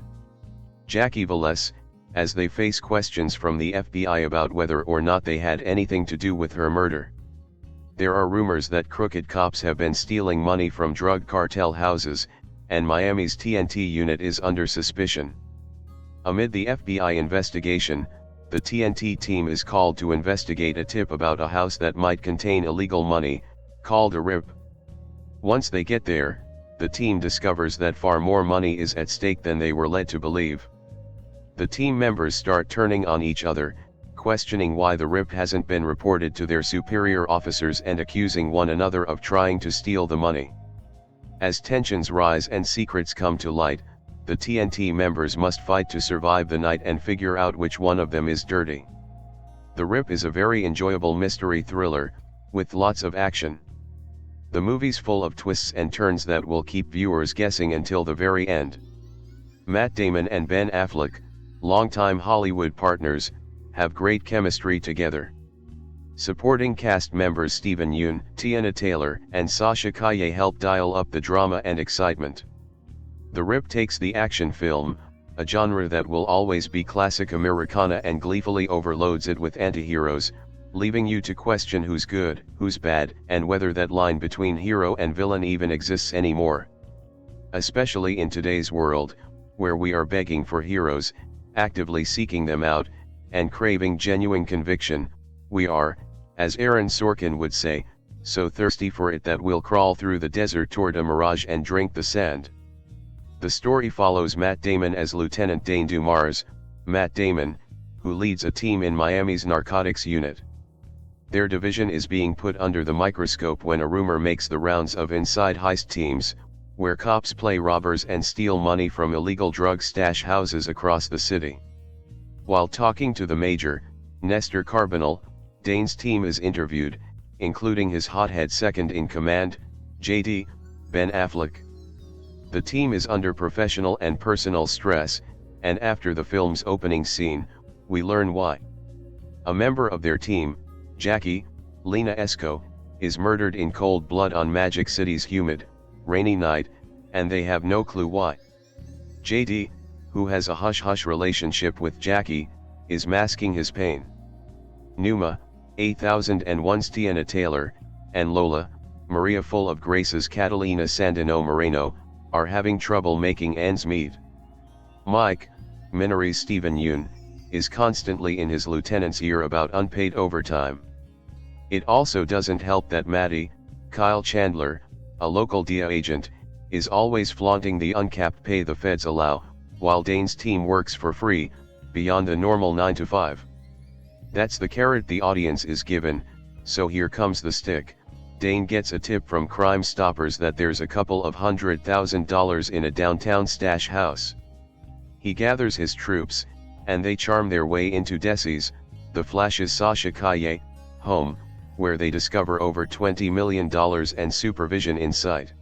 Jackie Velez, as they face questions from the FBI about whether or not they had anything to do with her murder. There are rumors that crooked cops have been stealing money from drug cartel houses, and Miami's TNT unit is under suspicion. Amid the FBI investigation, the TNT team is called to investigate a tip about a house that might contain illegal money, called a RIP. Once they get there, the team discovers that far more money is at stake than they were led to believe. The team members start turning on each other, questioning why the RIP hasn't been reported to their superior officers and accusing one another of trying to steal the money. As tensions rise and secrets come to light, the TNT members must fight to survive the night and figure out which one of them is dirty. The Rip is a very enjoyable mystery thriller, with lots of action. The movie's full of twists and turns that will keep viewers guessing until the very end. Matt Damon and Ben Affleck, longtime Hollywood partners, have great chemistry together. Supporting cast members Steven Yeun, Teyana Taylor, and Sasha Calle help dial up the drama and excitement. The Rip takes the action film, a genre that will always be classic Americana, and gleefully overloads it with antiheroes, leaving you to question who's good, who's bad, and whether that line between hero and villain even exists anymore. Especially in today's world, where we are begging for heroes, actively seeking them out, and craving genuine conviction, we are, as Aaron Sorkin would say, so thirsty for it that we'll crawl through the desert toward a mirage and drink the sand. The story follows Matt Damon as Lieutenant Dane Dumars, Matt Damon, who leads a team in Miami's narcotics unit. Their division is being put under the microscope when a rumor makes the rounds of inside heist teams, where cops play robbers and steal money from illegal drug stash houses across the city. While talking to the Major, Nestor Carbonell, Dane's team is interviewed, including his hothead second-in-command, JD, Ben Affleck. The team is under professional and personal stress, and after the film's opening scene, we learn why. A member of their team, Jackie, Lena Esco, is murdered in cold blood on Magic City's humid, rainy night, and they have no clue why. JD, who has a hush-hush relationship with Jackie, is masking his pain. Numa, 8001's Teyana Taylor, and Lola, Maria full of Grace's Catalina Sandino Moreno, are having trouble making ends meet. Mike, Minari's Steven Yeun, is constantly in his lieutenant's ear about unpaid overtime. It also doesn't help that Maddie, Kyle Chandler, a local DEA agent, is always flaunting the uncapped pay the feds allow, while Dane's team works for free, beyond the normal 9 to 5. That's the carrot the audience is given, so here comes the stick. Dane gets a tip from Crime Stoppers that there's a couple of $100,000 in a downtown stash house. He gathers his troops, and they charm their way into Desi's, the Flash's Sasha Calle, home, where they discover over $20 million and supervision in sight.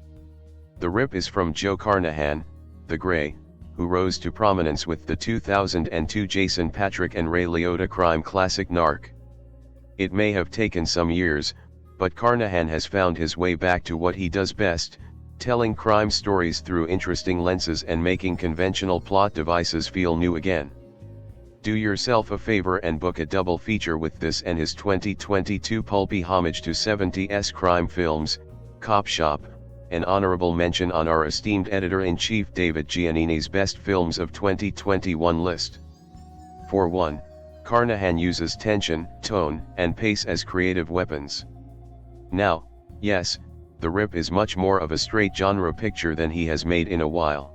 The Rip is from Joe Carnahan, the Gray, who rose to prominence with the 2002 Jason Patric and Ray Liotta crime classic Narc. It may have taken some years, but Carnahan has found his way back to what he does best, telling crime stories through interesting lenses and making conventional plot devices feel new again. Do yourself a favor and book a double feature with this and his 2022 pulpy homage to 70s crime films, Cop Shop, an honorable mention on our esteemed editor-in-chief David Giannini's best films of 2021 list. For one, Carnahan uses tension, tone, and pace as creative weapons. Now, yes, The Rip is much more of a straight genre picture than he has made in a while.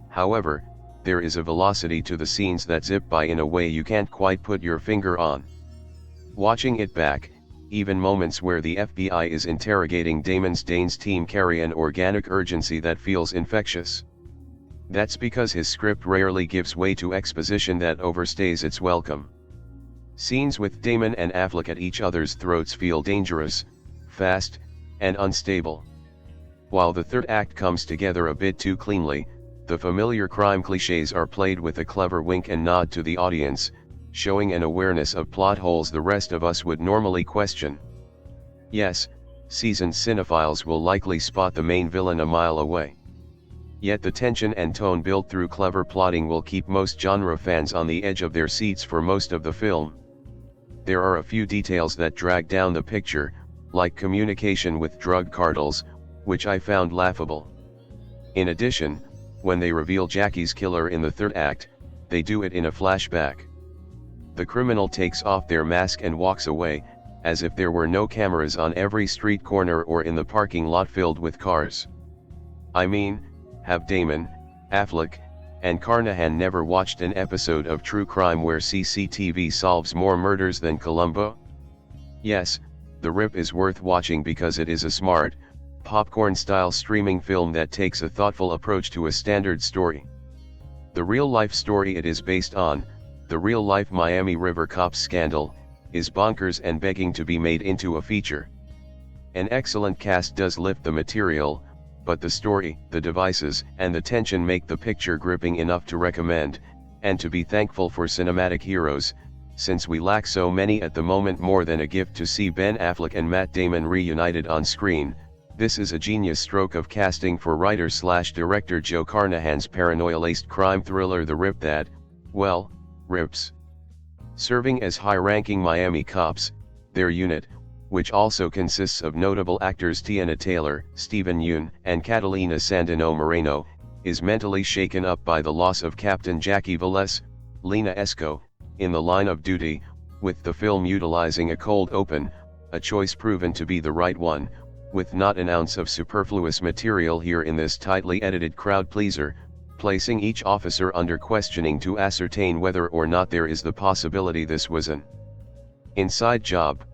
However, there is a velocity to the scenes that zip by in a way you can't quite put your finger on. Watching it back, even moments where the FBI is interrogating Dane's team carry an organic urgency that feels infectious. That's because his script rarely gives way to exposition that overstays its welcome. Scenes with Damon and Affleck at each other's throats feel dangerous, fast, and unstable. While the third act comes together a bit too cleanly, the familiar crime cliches are played with a clever wink and nod to the audience, showing an awareness of plot holes the rest of us would normally question. Yes, seasoned cinephiles will likely spot the main villain a mile away. Yet the tension and tone built through clever plotting will keep most genre fans on the edge of their seats for most of the film. There are a few details that drag down the picture, like communication with drug cartels, which I found laughable. In addition, when they reveal Jackie's killer in the third act, they do it in a flashback. The criminal takes off their mask and walks away, as if there were no cameras on every street corner or in the parking lot filled with cars. I mean, have Damon, Affleck, and Carnahan never watched an episode of true crime where CCTV solves more murders than Columbo? Yes, The Rip is worth watching because it is a smart, popcorn-style streaming film that takes a thoughtful approach to a standard story. The real-life story it is based on, the real-life Miami River cops scandal, is bonkers and begging to be made into a feature. An excellent cast does lift the material, but the story, the devices, and the tension make the picture gripping enough to recommend, and to be thankful for cinematic heroes, since we lack so many at the moment. More than a gift to see Ben Affleck and Matt Damon reunited on screen, this is a genius stroke of casting for writer-slash-director Joe Carnahan's paranoia-laced crime thriller The Rip that, well, rips. Serving as high-ranking Miami cops, their unit, which also consists of notable actors Teyana Taylor, Stephen Yeun, and Catalina Sandino Moreno, is mentally shaken up by the loss of Captain Jackie Velez, Lena Esco, in the line of duty, with the film utilizing a cold open, a choice proven to be the right one, with not an ounce of superfluous material here in this tightly edited crowd-pleaser, placing each officer under questioning to ascertain whether or not there is the possibility this was an inside job.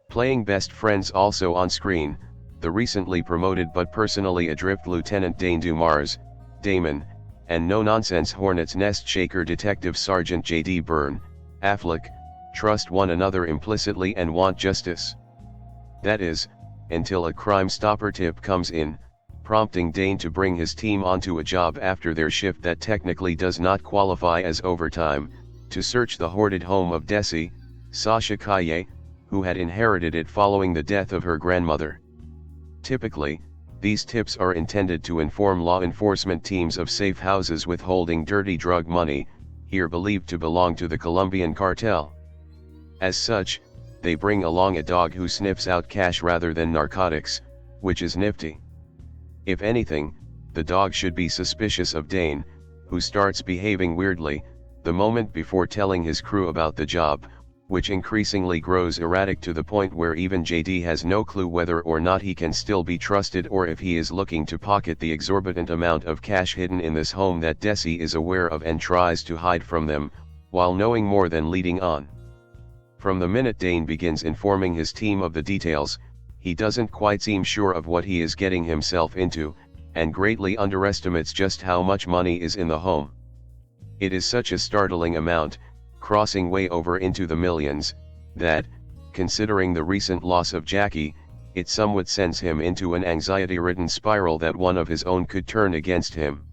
Playing best friends also on screen, the recently promoted but personally adrift Lieutenant Dane Dumars, Damon, and no-nonsense Hornet's Nest shaker Detective Sergeant J.D. Byrne, Affleck, trust one another implicitly and want justice. That is, until a Crime Stopper tip comes in, prompting Dane to bring his team onto a job after their shift that technically does not qualify as overtime, to search the hoarded home of Desi, Sasha Kaye, who had inherited it following the death of her grandmother. Typically, these tips are intended to inform law enforcement teams of safe houses withholding dirty drug money, here believed to belong to the Colombian cartel. As such, they bring along a dog who sniffs out cash rather than narcotics, which is nifty. If anything, the dog should be suspicious of Dane, who starts behaving weirdly, the moment before telling his crew about the job, which increasingly grows erratic to the point where even JD has no clue whether or not he can still be trusted or if he is looking to pocket the exorbitant amount of cash hidden in this home that Desi is aware of and tries to hide from them, while knowing more than leading on. From the minute Dane begins informing his team of the details, he doesn't quite seem sure of what he is getting himself into, and greatly underestimates just how much money is in the home. It is such a startling amount, crossing way over into the millions, that, considering the recent loss of Jackie, it somewhat sends him into an anxiety-ridden spiral that one of his own could turn against him.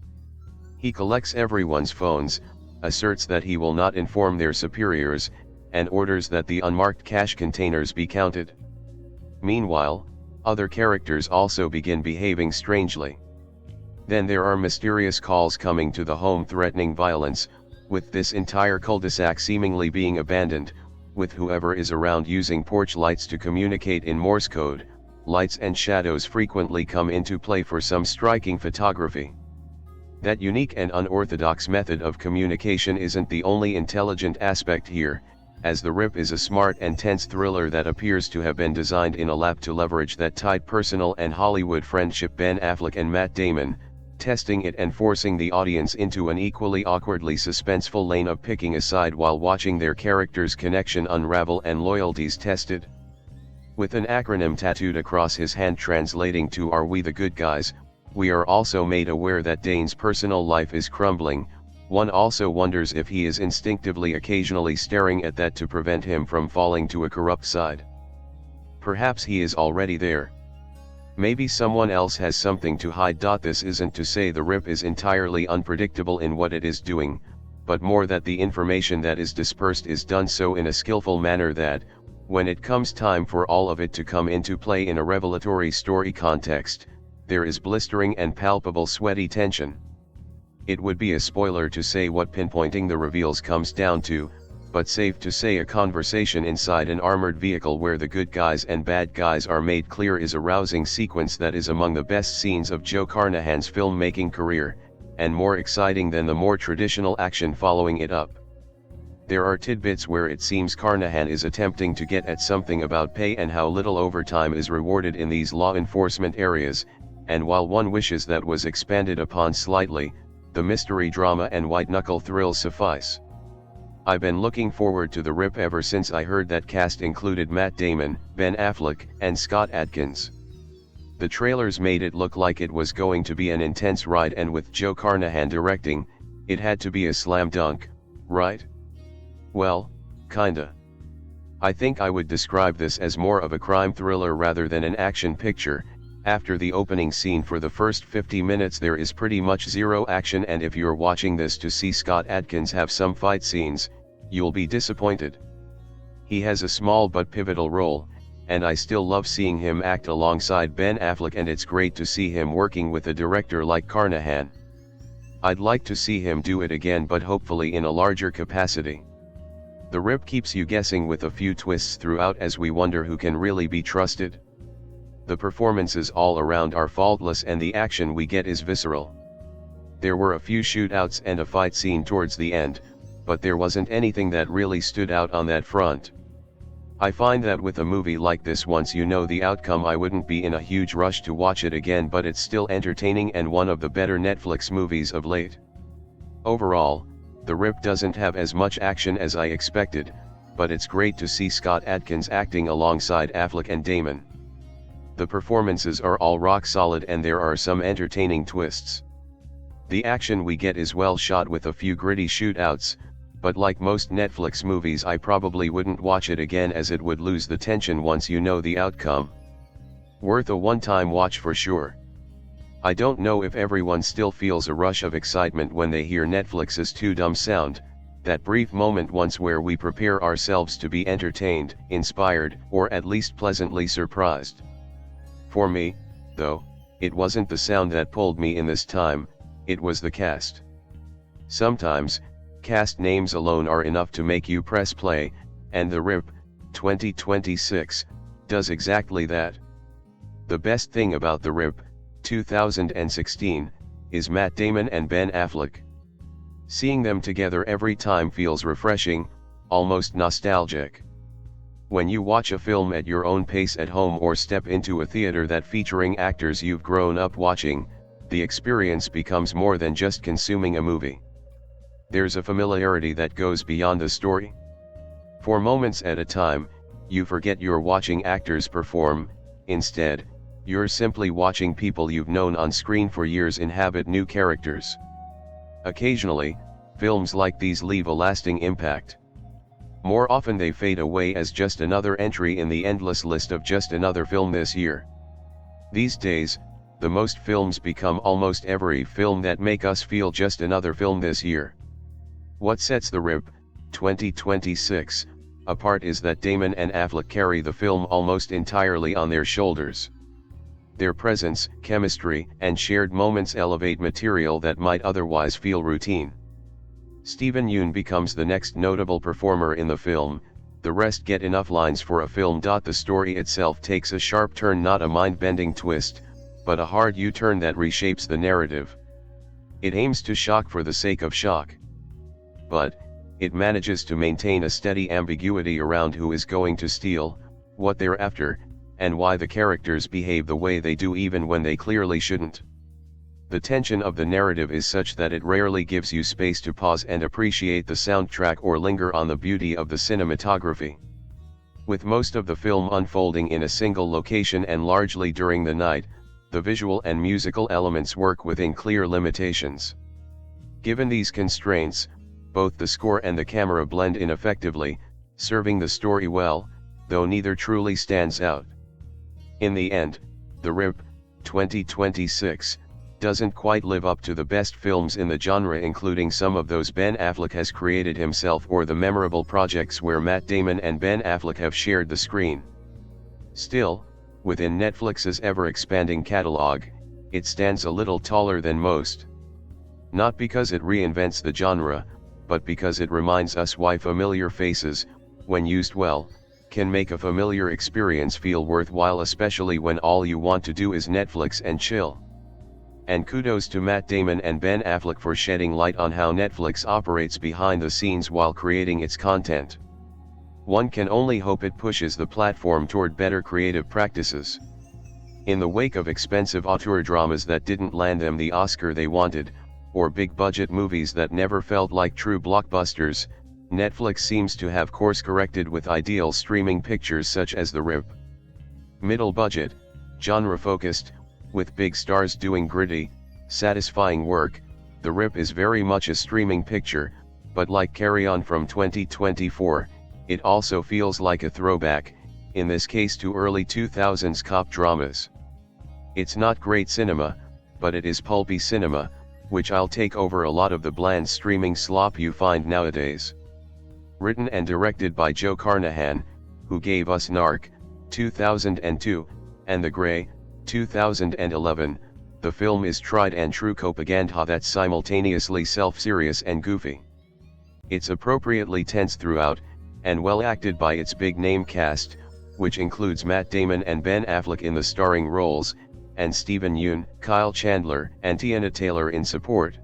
He collects everyone's phones, asserts that he will not inform their superiors, and orders that the unmarked cash containers be counted. Meanwhile, other characters also begin behaving strangely. Then there are mysterious calls coming to the home threatening violence, with this entire cul-de-sac seemingly being abandoned, with whoever is around using porch lights to communicate in Morse code. Lights and shadows frequently come into play for some striking photography. That unique and unorthodox method of communication isn't the only intelligent aspect here, as The Rip is a smart and tense thriller that appears to have been designed in a lab to leverage that tight personal and Hollywood friendship Ben Affleck and Matt Damon, testing it and forcing the audience into an equally awkwardly suspenseful lane of picking a side while watching their characters' connection unravel and loyalties tested. With an acronym tattooed across his hand translating to "Are we the good guys?", we are also made aware that Dane's personal life is crumbling. One also wonders if he is instinctively occasionally staring at that to prevent him from falling to a corrupt side. Perhaps he is already there. Maybe someone else has something to hide. This isn't to say The Rip is entirely unpredictable in what it is doing, but more that the information that is dispersed is done so in a skillful manner that, when it comes time for all of it to come into play in a revelatory story context, there is blistering and palpable sweaty tension. It would be a spoiler to say what pinpointing the reveals comes down to, but safe to say a conversation inside an armored vehicle where the good guys and bad guys are made clear is a rousing sequence that is among the best scenes of Joe Carnahan's filmmaking career, and more exciting than the more traditional action following it up. There are tidbits where it seems Carnahan is attempting to get at something about pay and how little overtime is rewarded in these law enforcement areas, and while one wishes that was expanded upon slightly, the mystery drama and white-knuckle thrills suffice. I've been looking forward to The Rip ever since I heard that cast included Matt Damon, Ben Affleck, and Scott Adkins. The trailers made it look like it was going to be an intense ride, and with Joe Carnahan directing, it had to be a slam dunk, right? Well, kinda. I think I would describe this as more of a crime thriller rather than an action picture. After the opening scene for the first 50 minutes there is pretty much zero action, and if you're watching this to see Scott Adkins have some fight scenes, you'll be disappointed. He has a small but pivotal role, and I still love seeing him act alongside Ben Affleck, and it's great to see him working with a director like Carnahan. I'd like to see him do it again, but hopefully in a larger capacity. The Rip keeps you guessing with a few twists throughout as we wonder who can really be trusted. The performances all around are faultless and the action we get is visceral. There were a few shootouts and a fight scene towards the end, but there wasn't anything that really stood out on that front. I find that with a movie like this, once you know the outcome, I wouldn't be in a huge rush to watch it again, but it's still entertaining and one of the better Netflix movies of late. Overall, The Rip doesn't have as much action as I expected, but it's great to see Scott Adkins acting alongside Affleck and Damon. The performances are all rock solid and there are some entertaining twists. The action we get is well shot with a few gritty shootouts, but like most Netflix movies I probably wouldn't watch it again as it would lose the tension once you know the outcome. Worth a one-time watch for sure. I don't know if everyone still feels a rush of excitement when they hear Netflix's Too Dumb sound, that brief moment once where we prepare ourselves to be entertained, inspired, or at least pleasantly surprised. For me, though, it wasn't the sound that pulled me in this time, it was the cast. Sometimes, cast names alone are enough to make you press play, and The Rip, 2026, does exactly that. The best thing about The Rip, 2016, is Matt Damon and Ben Affleck. Seeing them together every time feels refreshing, almost nostalgic. When you watch a film at your own pace at home or step into a theater that featuring actors you've grown up watching, the experience becomes more than just consuming a movie. There's a familiarity that goes beyond the story. For moments at a time, you forget you're watching actors perform. Instead, you're simply watching people you've known on screen for years inhabit new characters. Occasionally, films like these leave a lasting impact. More often they fade away as just another entry in the endless list of just another film this year. These days, the most films become almost every film that make us feel just another film this year. What sets The Rip, 2026, apart is that Damon and Affleck carry the film almost entirely on their shoulders. Their presence, chemistry, and shared moments elevate material that might otherwise feel routine. Yeun becomes the next notable performer in the film, the rest get enough lines for a film. The story itself takes a sharp turn, not a mind-bending twist, but a hard U-turn that reshapes the narrative. It aims to shock for the sake of shock. But, it manages to maintain a steady ambiguity around who is going to steal, what they're after, and why the characters behave the way they do even when they clearly shouldn't. The tension of the narrative is such that it rarely gives you space to pause and appreciate the soundtrack or linger on the beauty of the cinematography. With most of the film unfolding in a single location and largely during the night, the visual and musical elements work within clear limitations. Given these constraints, both the score and the camera blend in effectively, serving the story well, though neither truly stands out. In the end, The Rip, 2026, doesn't quite live up to the best films in the genre, including some of those Ben Affleck has created himself or the memorable projects where Matt Damon and Ben Affleck have shared the screen. Still, within Netflix's ever-expanding catalog, it stands a little taller than most. Not because it reinvents the genre, but because it reminds us why familiar faces, when used well, can make a familiar experience feel worthwhile, especially when all you want to do is Netflix and chill. And kudos to Matt Damon and Ben Affleck for shedding light on how Netflix operates behind the scenes while creating its content. One can only hope it pushes the platform toward better creative practices. In the wake of expensive auteur dramas that didn't land them the Oscar they wanted, or big-budget movies that never felt like true blockbusters, Netflix seems to have course-corrected with ideal streaming pictures such as The Rip. Middle-budget, genre-focused, with big stars doing gritty, satisfying work, The Rip is very much a streaming picture, but like Carry On from 2024, it also feels like a throwback, in this case to early 2000s cop dramas. It's not great cinema, but it is pulpy cinema, which I'll take over a lot of the bland streaming slop you find nowadays. Written and directed by Joe Carnahan, who gave us Narc, 2002, and The Grey, 2011, the film is tried and true propaganda that's simultaneously self-serious and goofy. It's appropriately tense throughout, and well acted by its big-name cast, which includes Matt Damon and Ben Affleck in the starring roles, and Steven Yeun, Kyle Chandler, and Teyana Taylor in support.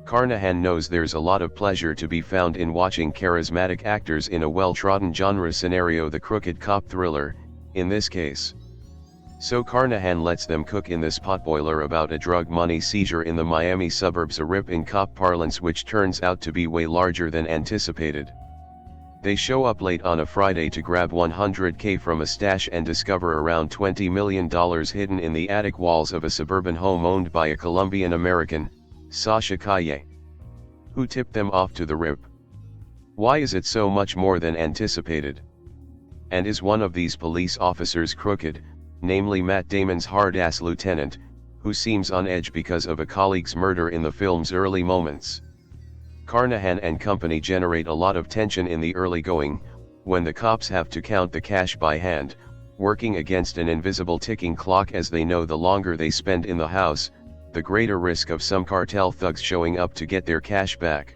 Carnahan knows there's a lot of pleasure to be found in watching charismatic actors in a well-trodden genre scenario, the crooked cop thriller, in this case. So Carnahan lets them cook in this potboiler about a drug money seizure in the Miami suburbs, a rip in cop parlance, which turns out to be way larger than anticipated. They show up late on a Friday to grab $100K from a stash and discover around $20 million hidden in the attic walls of a suburban home owned by a Colombian American, Sasha Calle. Who tipped them off to the rip? Why is it so much more than anticipated? And is one of these police officers crooked, namely Matt Damon's hard-ass lieutenant, who seems on edge because of a colleague's murder in the film's early moments? Carnahan and company generate a lot of tension in the early going, when the cops have to count the cash by hand, working against an invisible ticking clock, as they know the longer they spend in the house, the greater risk of some cartel thugs showing up to get their cash back.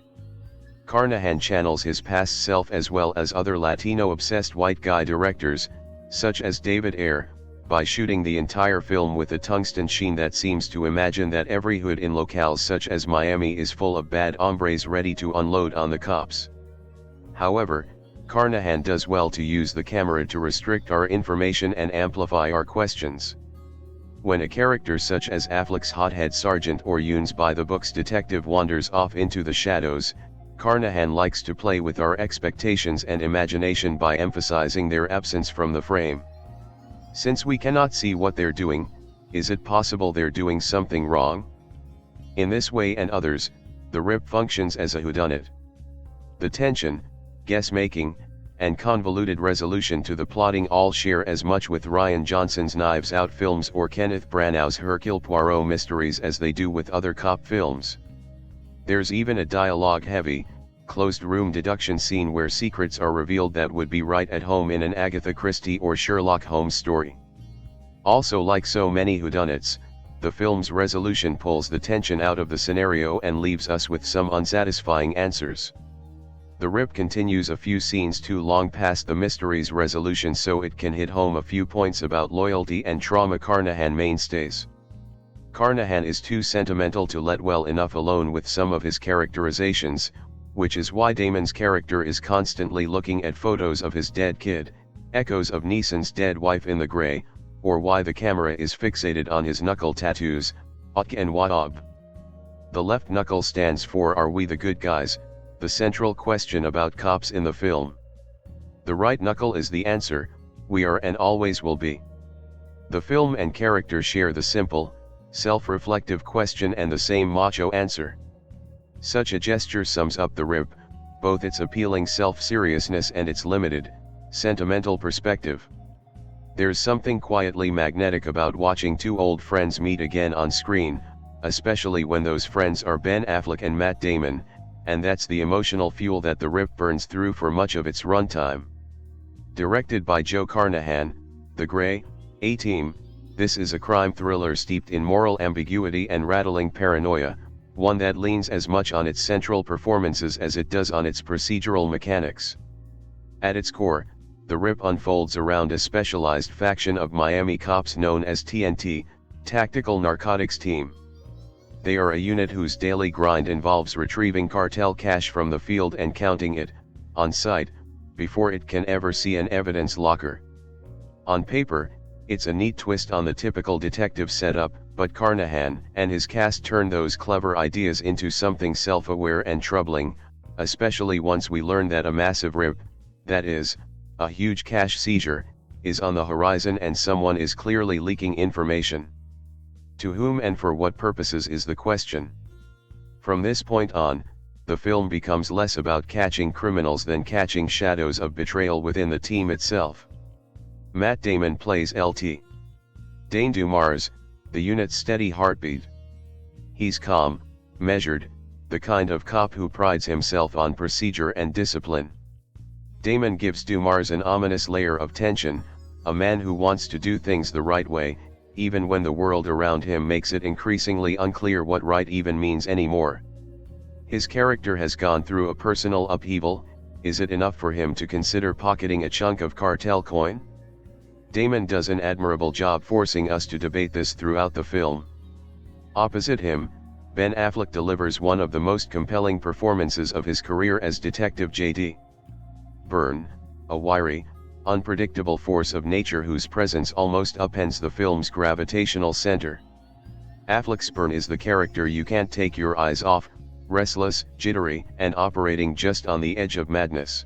Carnahan channels his past self as well as other Latino-obsessed white guy directors, such as David Ayer, by shooting the entire film with a tungsten sheen that seems to imagine that every hood in locales such as Miami is full of bad hombres ready to unload on the cops. However, Carnahan does well to use the camera to restrict our information and amplify our questions. When a character such as Affleck's hothead sergeant or Yeun's by-the-books detective wanders off into the shadows, Carnahan likes to play with our expectations and imagination by emphasizing their absence from the frame. Since we cannot see what they're doing, is it possible they're doing something wrong? In this way and others, the rip functions as a whodunit. The tension, guess-making, and convoluted resolution to the plotting all share as much with Rian Johnson's Knives Out films or Kenneth Branagh's Hercule Poirot mysteries as they do with other cop films. There's even a dialogue-heavy, closed-room deduction scene where secrets are revealed that would be right at home in an Agatha Christie or Sherlock Holmes story. Also, like so many whodunits, the film's resolution pulls the tension out of the scenario and leaves us with some unsatisfying answers. The rip continues a few scenes too long past the mystery's resolution so it can hit home a few points about loyalty and trauma Carnahan mainstays. Carnahan is too sentimental to let well enough alone with some of his characterizations, which is why Damon's character is constantly looking at photos of his dead kid, echoes of Neeson's dead wife in the gray, or why the camera is fixated on his knuckle tattoos, Ok and Waab. The left knuckle stands for "Are we the good guys?", the central question about cops in the film. The right knuckle is the answer, "We are and always will be." The film and character share the simple, self-reflective question and the same macho answer. Such a gesture sums up the rip, both its appealing self-seriousness and its limited, sentimental perspective. There's something quietly magnetic about watching two old friends meet again on screen, especially when those friends are Ben Affleck and Matt Damon, and that's the emotional fuel that the rip burns through for much of its runtime. Directed by Joe Carnahan, The Grey, A-Team, this is a crime thriller steeped in moral ambiguity and rattling paranoia, one that leans as much on its central performances as it does on its procedural mechanics. At its core, the rip unfolds around a specialized faction of Miami cops known as TNT, Tactical Narcotics Team. They are a unit whose daily grind involves retrieving cartel cash from the field and counting it, on site, before it can ever see an evidence locker. On paper, it's a neat twist on the typical detective setup, but Carnahan and his cast turn those clever ideas into something self-aware and troubling, especially once we learn that a massive rip, that is, a huge cash seizure, is on the horizon and someone is clearly leaking information. To whom and for what purposes is the question. From this point on, the film becomes less about catching criminals than catching shadows of betrayal within the team itself. Matt Damon plays Lt. Dane Dumars, the unit's steady heartbeat. He's calm, measured, the kind of cop who prides himself on procedure and discipline. Damon gives Dumars an ominous layer of tension, a man who wants to do things the right way, even when the world around him makes it increasingly unclear what right even means anymore. His character has gone through a personal upheaval. Is it enough for him to consider pocketing a chunk of cartel coin? Damon does an admirable job forcing us to debate this throughout the film. Opposite him, Ben Affleck delivers one of the most compelling performances of his career as Detective J.D. Byrne, a wiry, unpredictable force of nature whose presence almost upends the film's gravitational center. Affleck's Byrne is the character you can't take your eyes off, restless, jittery, and operating just on the edge of madness.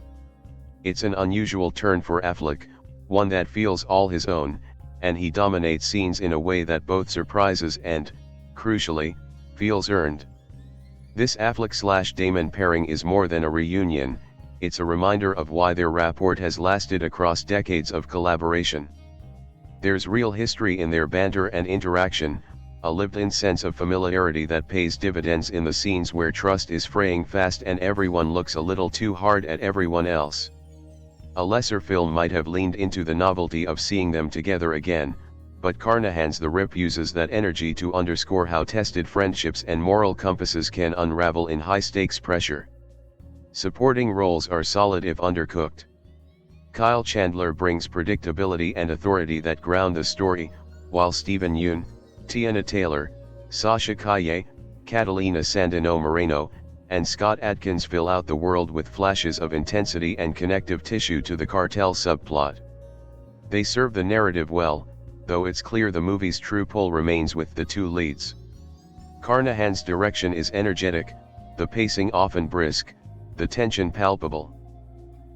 It's an unusual turn for Affleck, one that feels all his own, and he dominates scenes in a way that both surprises and, crucially, feels earned. This Affleck/Damon pairing is more than a reunion, it's a reminder of why their rapport has lasted across decades of collaboration. There's real history in their banter and interaction, a lived-in sense of familiarity that pays dividends in the scenes where trust is fraying fast and everyone looks a little too hard at everyone else. A lesser film might have leaned into the novelty of seeing them together again, but Carnahan's The Rip uses that energy to underscore how tested friendships and moral compasses can unravel in high-stakes pressure. Supporting roles are solid if undercooked. Kyle Chandler brings predictability and authority that ground the story, while Steven Yeun, Teyana Taylor, Sasha Calle, Catalina Sandino Moreno, and Scott Adkins fill out the world with flashes of intensity and connective tissue to the cartel subplot. They serve the narrative well, though it's clear the movie's true pull remains with the two leads. Carnahan's direction is energetic, the pacing often brisk, the tension palpable.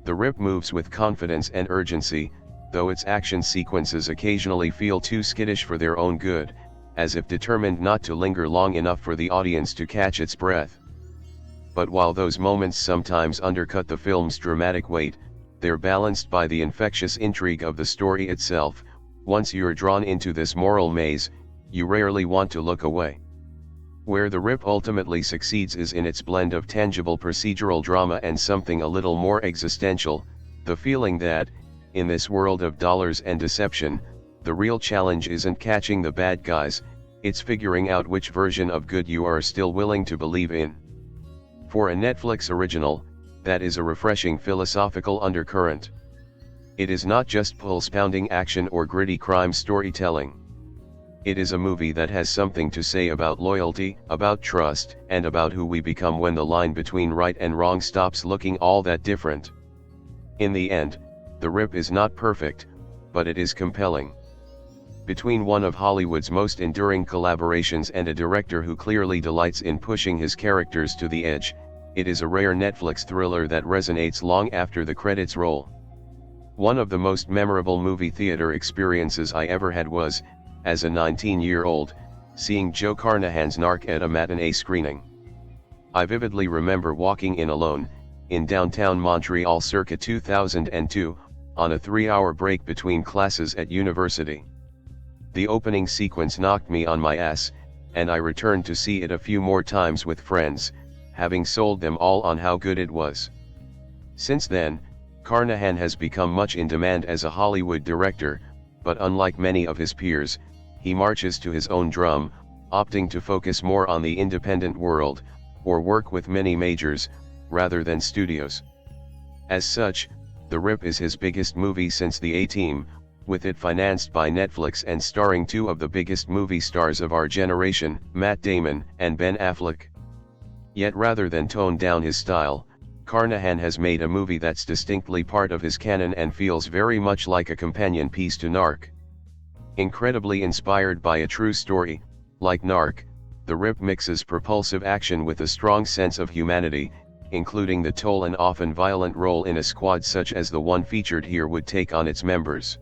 The Rip moves with confidence and urgency, though its action sequences occasionally feel too skittish for their own good, as if determined not to linger long enough for the audience to catch its breath. But while those moments sometimes undercut the film's dramatic weight, they're balanced by the infectious intrigue of the story itself. Once you're drawn into this moral maze, you rarely want to look away. Where The Rip ultimately succeeds is in its blend of tangible procedural drama and something a little more existential, the feeling that, in this world of dollars and deception, the real challenge isn't catching the bad guys, it's figuring out which version of good you are still willing to believe in. For a Netflix original, that is a refreshing philosophical undercurrent. It is not just pulse-pounding action or gritty crime storytelling. It is a movie that has something to say about loyalty, about trust, and about who we become when the line between right and wrong stops looking all that different. In the end, The Rip is not perfect, but it is compelling. Between one of Hollywood's most enduring collaborations and a director who clearly delights in pushing his characters to the edge, it is a rare Netflix thriller that resonates long after the credits roll. One of the most memorable movie theater experiences I ever had was, as a 19-year-old, seeing Joe Carnahan's Narc at a matinee screening. I vividly remember walking in alone, in downtown Montreal circa 2002, on a 3-hour break between classes at university. The opening sequence knocked me on my ass, and I returned to see it a few more times with friends, having sold them all on how good it was. Since then, Carnahan has become much in demand as a Hollywood director, but unlike many of his peers, he marches to his own drum, opting to focus more on the independent world, or work with many majors, rather than studios. As such, The Rip is his biggest movie since The A-Team, with it financed by Netflix and starring two of the biggest movie stars of our generation, Matt Damon and Ben Affleck. Yet rather than tone down his style, Carnahan has made a movie that's distinctly part of his canon and feels very much like a companion piece to Narc. Incredibly inspired by a true story, like Narc, The Rip mixes propulsive action with a strong sense of humanity, including the toll an often violent role in a squad such as the one featured here would take on its members.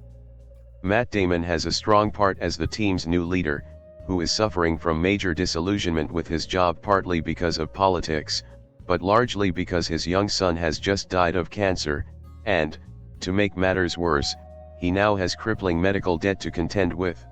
Matt Damon has a strong part as the team's new leader, who is suffering from major disillusionment with his job partly because of politics, but largely because his young son has just died of cancer, and, to make matters worse, he now has crippling medical debt to contend with.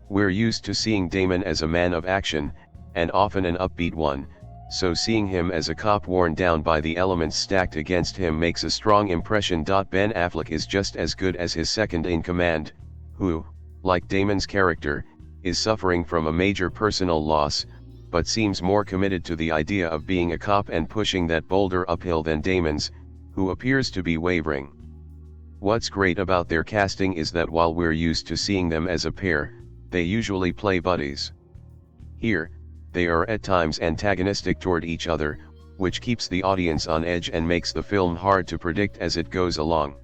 We're used to seeing Damon as a man of action, and often an upbeat one, so seeing him as a cop worn down by the elements stacked against him makes a strong impression. Ben Affleck is just as good as his second in command, who, like Damon's character, is suffering from a major personal loss, but seems more committed to the idea of being a cop and pushing that boulder uphill than Damon's, who appears to be wavering. What's great about their casting is that while we're used to seeing them as a pair, they usually play buddies. Here, they are at times antagonistic toward each other, which keeps the audience on edge and makes the film hard to predict as it goes along.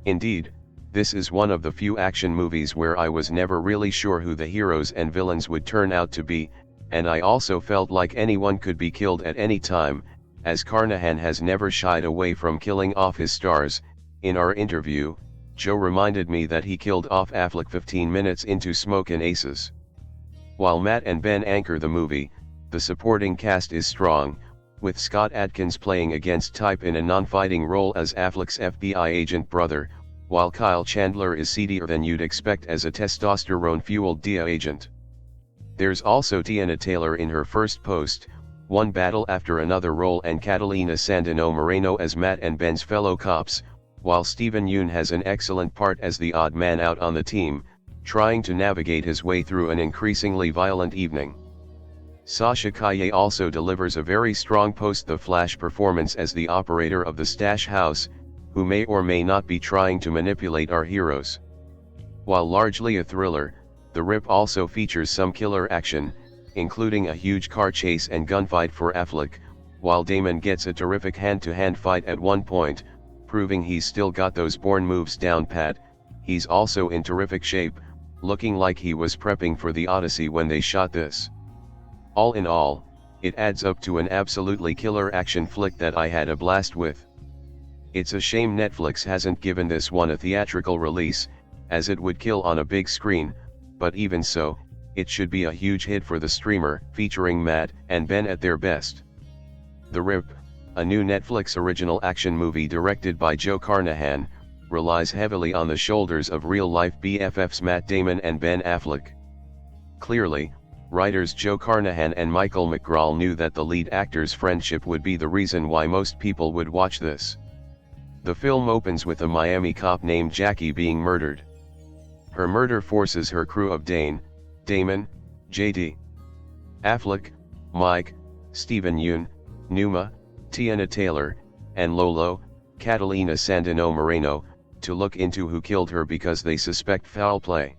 Indeed, this is one of the few action movies where I was never really sure who the heroes and villains would turn out to be, and I also felt like anyone could be killed at any time, as Carnahan has never shied away from killing off his stars. In our interview, Joe reminded me that he killed off Affleck 15 minutes into Smokin' Aces. While Matt and Ben anchor the movie, the supporting cast is strong, with Scott Adkins playing against type in a non-fighting role as Affleck's FBI agent brother, while Kyle Chandler is seedier than you'd expect as a testosterone-fueled DEA agent. There's also Teyana Taylor in her first post, one battle after another role, and Catalina Sandino Moreno as Matt and Ben's fellow cops, while Yeun has an excellent part as the odd man out on the team, trying to navigate his way through an increasingly violent evening. Sasha Calle also delivers a very strong post-The Flash performance as the operator of the stash house, who may or may not be trying to manipulate our heroes. While largely a thriller, The Rip also features some killer action, including a huge car chase and gunfight for Affleck, while Damon gets a terrific hand-to-hand fight at one point, proving he's still got those Bourne moves down pat. He's also in terrific shape, looking like he was prepping for the Odyssey when they shot this. All in all, it adds up to an absolutely killer action flick that I had a blast with. It's a shame Netflix hasn't given this one a theatrical release, as it would kill on a big screen, but even so, it should be a huge hit for the streamer, featuring Matt and Ben at their best. The Rip, a new Netflix original action movie directed by Joe Carnahan, relies heavily on the shoulders of real-life BFFs Matt Damon and Ben Affleck. Clearly, writers Joe Carnahan and Michael McGraw knew that the lead actor's friendship would be the reason why most people would watch this. The film opens with a Miami cop named Jackie being murdered. Her murder forces her crew of Dane, Damon, JD, Affleck, Mike, Yeun, Numa, Teyana Taylor, and Lolo, Catalina Sandino Moreno, to look into who killed her because they suspect foul play.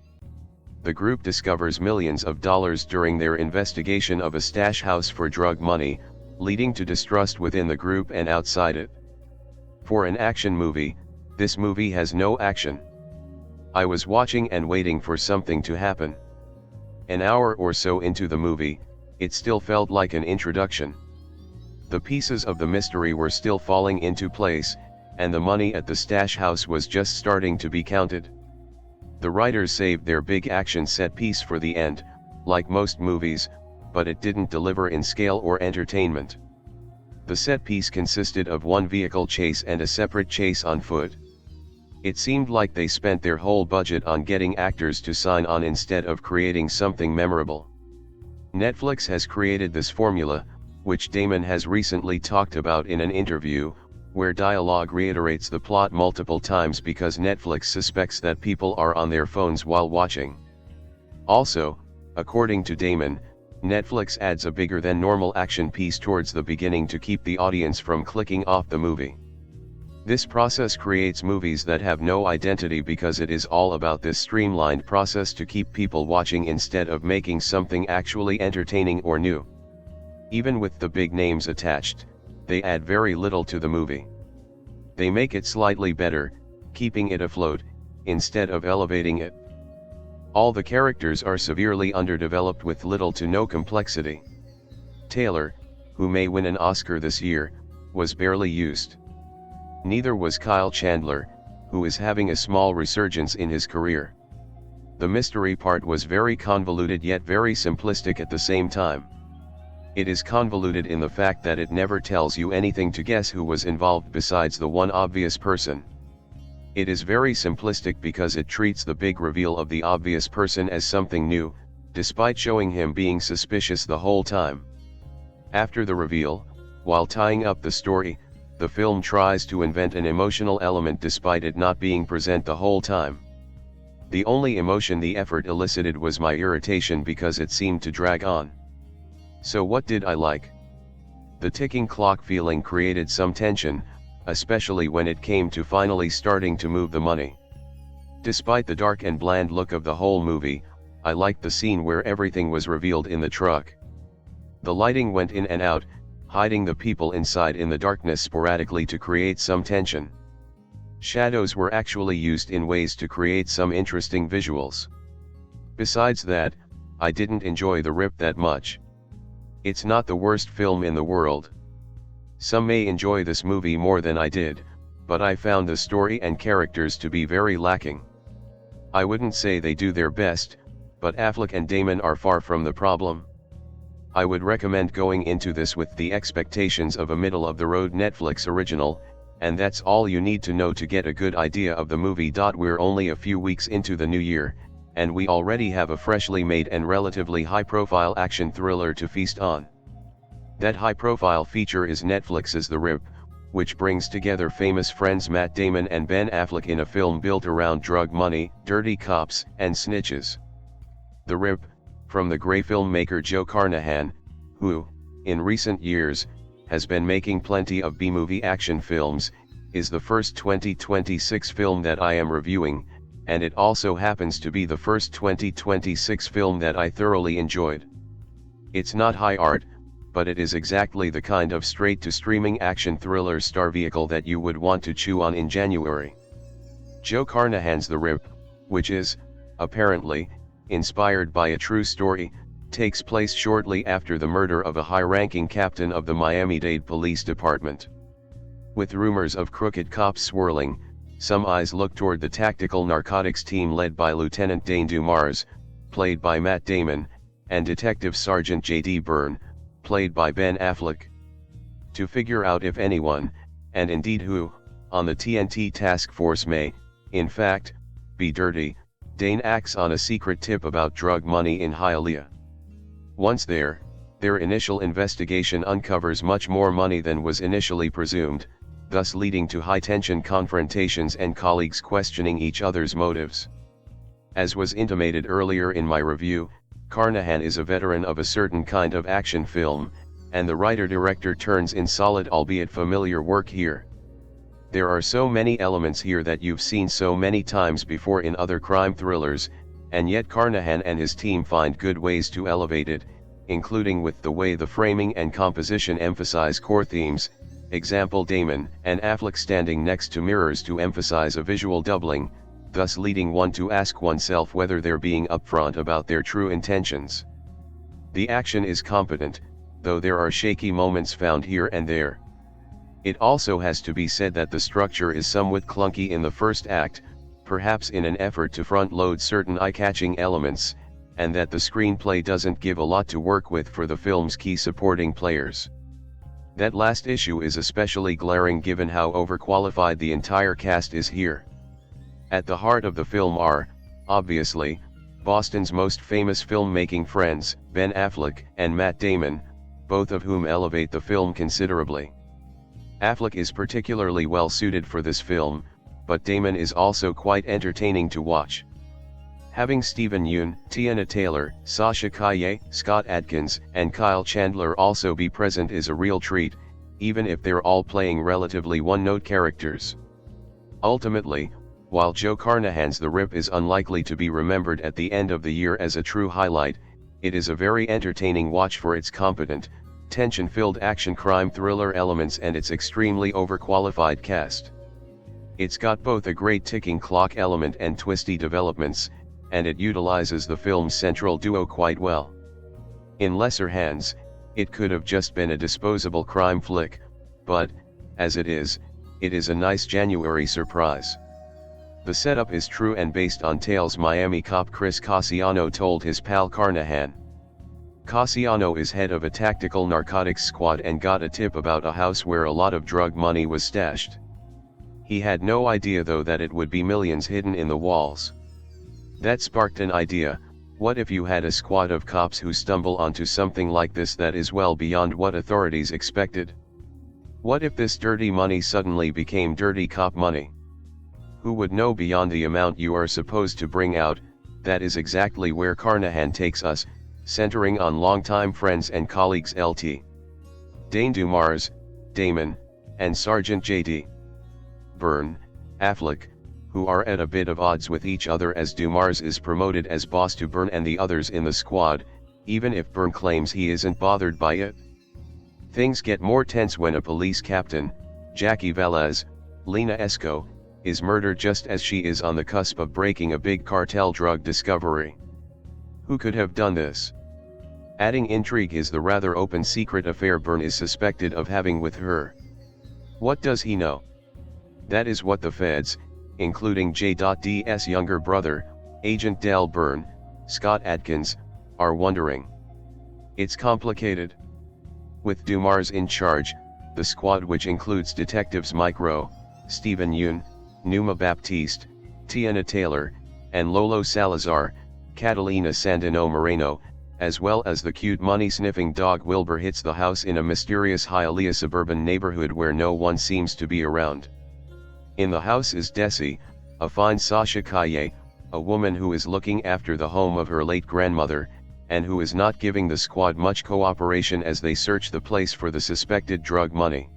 the group discovers millions of dollars during their investigation of a stash house for drug money, leading to distrust within the group and outside it. For an action movie, this movie has no action. I was watching and waiting for something to happen. An hour or so into the movie, it still felt like an introduction. The pieces of the mystery were still falling into place, and the money at the stash house was just starting to be counted. The writers saved their big action set piece for the end, like most movies, but it didn't deliver in scale or entertainment. The set piece consisted of one vehicle chase and a separate chase on foot. It seemed like they spent their whole budget on getting actors to sign on instead of creating something memorable. Netflix has created this formula, which Damon has recently talked about in an interview, where dialogue reiterates the plot multiple times because Netflix suspects that people are on their phones while watching. Also, according to Damon, Netflix adds a bigger than normal action piece towards the beginning to keep the audience from clicking off the movie. This process creates movies that have no identity because it is all about this streamlined process to keep people watching instead of making something actually entertaining or new. Even with the big names attached, they add very little to the movie. They make it slightly better, keeping it afloat, instead of elevating it. All the characters are severely underdeveloped with little to no complexity. Taylor, who may win an Oscar this year, was barely used. Neither was Kyle Chandler, who is having a small resurgence in his career. The mystery part was very convoluted yet very simplistic at the same time. It is convoluted in the fact that it never tells you anything to guess who was involved besides the one obvious person. It is very simplistic because it treats the big reveal of the obvious person as something new, despite showing him being suspicious the whole time. After the reveal, while tying up the story, the film tries to invent an emotional element despite it not being present the whole time. The only emotion the effort elicited was my irritation because it seemed to drag on. So what did I like? The ticking clock feeling created some tension, especially when it came to finally starting to move the money. Despite the dark and bland look of the whole movie, I liked the scene where everything was revealed in the truck. The lighting went in and out, hiding the people inside in the darkness sporadically to create some tension. Shadows were actually used in ways to create some interesting visuals. Besides that, I didn't enjoy the rip that much. It's not the worst film in the world. Some may enjoy this movie more than I did, but I found the story and characters to be very lacking. I wouldn't say they do their best, but Affleck and Damon are far from the problem. I would recommend going into this with the expectations of a middle-of-the-road Netflix original, and that's all you need to know to get a good idea of the movie. We're only a few weeks into the new year, and we already have a freshly made and relatively high-profile action thriller to feast on. That high-profile feature is Netflix's The Rip, which brings together famous friends Matt Damon and Ben Affleck in a film built around drug money, dirty cops, and snitches. The Rip, from the Grey filmmaker Joe Carnahan, who, in recent years, has been making plenty of B-movie action films, is the first 2026 film that I am reviewing, and it also happens to be the first 2026 film that I thoroughly enjoyed. It's not high art, but it is exactly the kind of straight-to-streaming action thriller star vehicle that you would want to chew on in January. Joe Carnahan's The Rip, which is, apparently, inspired by a true story, takes place shortly after the murder of a high-ranking captain of the Miami-Dade Police Department. With rumors of crooked cops swirling, some eyes look toward the tactical narcotics team led by Lieutenant Dane Dumars, played by Matt Damon, and Detective Sergeant J.D. Byrne, played by Ben Affleck. To figure out if anyone, and indeed who, on the TNT task force may, in fact, be dirty, Dane acts on a secret tip about drug money in Hialeah. Once there, their initial investigation uncovers much more money than was initially presumed, thus leading to high-tension confrontations and colleagues questioning each other's motives. As was intimated earlier in my review, Carnahan is a veteran of a certain kind of action film, and the writer-director turns in solid albeit familiar work here. There are so many elements here that you've seen so many times before in other crime thrillers, and yet Carnahan and his team find good ways to elevate it, including with the way the framing and composition emphasize core themes, example Damon and Affleck standing next to mirrors to emphasize a visual doubling, thus leading one to ask oneself whether they're being upfront about their true intentions. The action is competent, though there are shaky moments found here and there. It also has to be said that the structure is somewhat clunky in the first act, perhaps in an effort to front-load certain eye-catching elements, and that the screenplay doesn't give a lot to work with for the film's key supporting players. That last issue is especially glaring given how overqualified the entire cast is here. At the heart of the film are, obviously, Boston's most famous filmmaking friends, Ben Affleck and Matt Damon, both of whom elevate the film considerably. Affleck is particularly well suited for this film, but Damon is also quite entertaining to watch. Having Steven Yeun, Teyana Taylor, Sasha Calle, Scott Adkins, and Kyle Chandler also be present is a real treat, even if they're all playing relatively one-note characters. Ultimately, while Joe Carnahan's The Rip is unlikely to be remembered at the end of the year as a true highlight, it is a very entertaining watch for its competent, tension-filled action crime thriller elements and its extremely overqualified cast. It's got both a great ticking clock element and twisty developments, and it utilizes the film's central duo quite well. In lesser hands, it could have just been a disposable crime flick, but, as it is a nice January surprise. The setup is true and based on tales Miami cop Chris Cassiano told his pal Carnahan. Cassiano is head of a tactical narcotics squad and got a tip about a house where a lot of drug money was stashed. He had no idea though that it would be millions hidden in the walls. That sparked an idea: what if you had a squad of cops who stumble onto something like this that is well beyond what authorities expected? What if this dirty money suddenly became dirty cop money? Who would know beyond the amount you are supposed to bring out? That is exactly where Carnahan takes us, centering on longtime friends and colleagues Lt. Dane Dumars, Damon, and Sergeant J.D. Byrne, Affleck, who are at a bit of odds with each other as Dumars is promoted as boss to Byrne and the others in the squad, even if Byrne claims he isn't bothered by it. Things get more tense when a police captain, Jackie Velez, Lena Esco, is murdered just as she is on the cusp of breaking a big cartel drug discovery. Who could have done this? Adding intrigue is the rather open secret affair Byrne is suspected of having with her. What does he know? That is what the feds, including J.D.'s younger brother, Agent Del Byrne, Scott Adkins, are wondering. It's complicated. With Dumars in charge, the squad, which includes detectives Mike Rowe, Steven Yeun, Numa Baptiste, Teyana Taylor, and Lolo Salazar, Catalina Sandino Moreno, as well as the cute money-sniffing dog Wilbur, hits the house in a mysterious Hialeah suburban neighborhood where no one seems to be around. In the house is Desi, a fine Sasha Calle, a woman who is looking after the home of her late grandmother, and who is not giving the squad much cooperation as they search the place for the suspected drug money.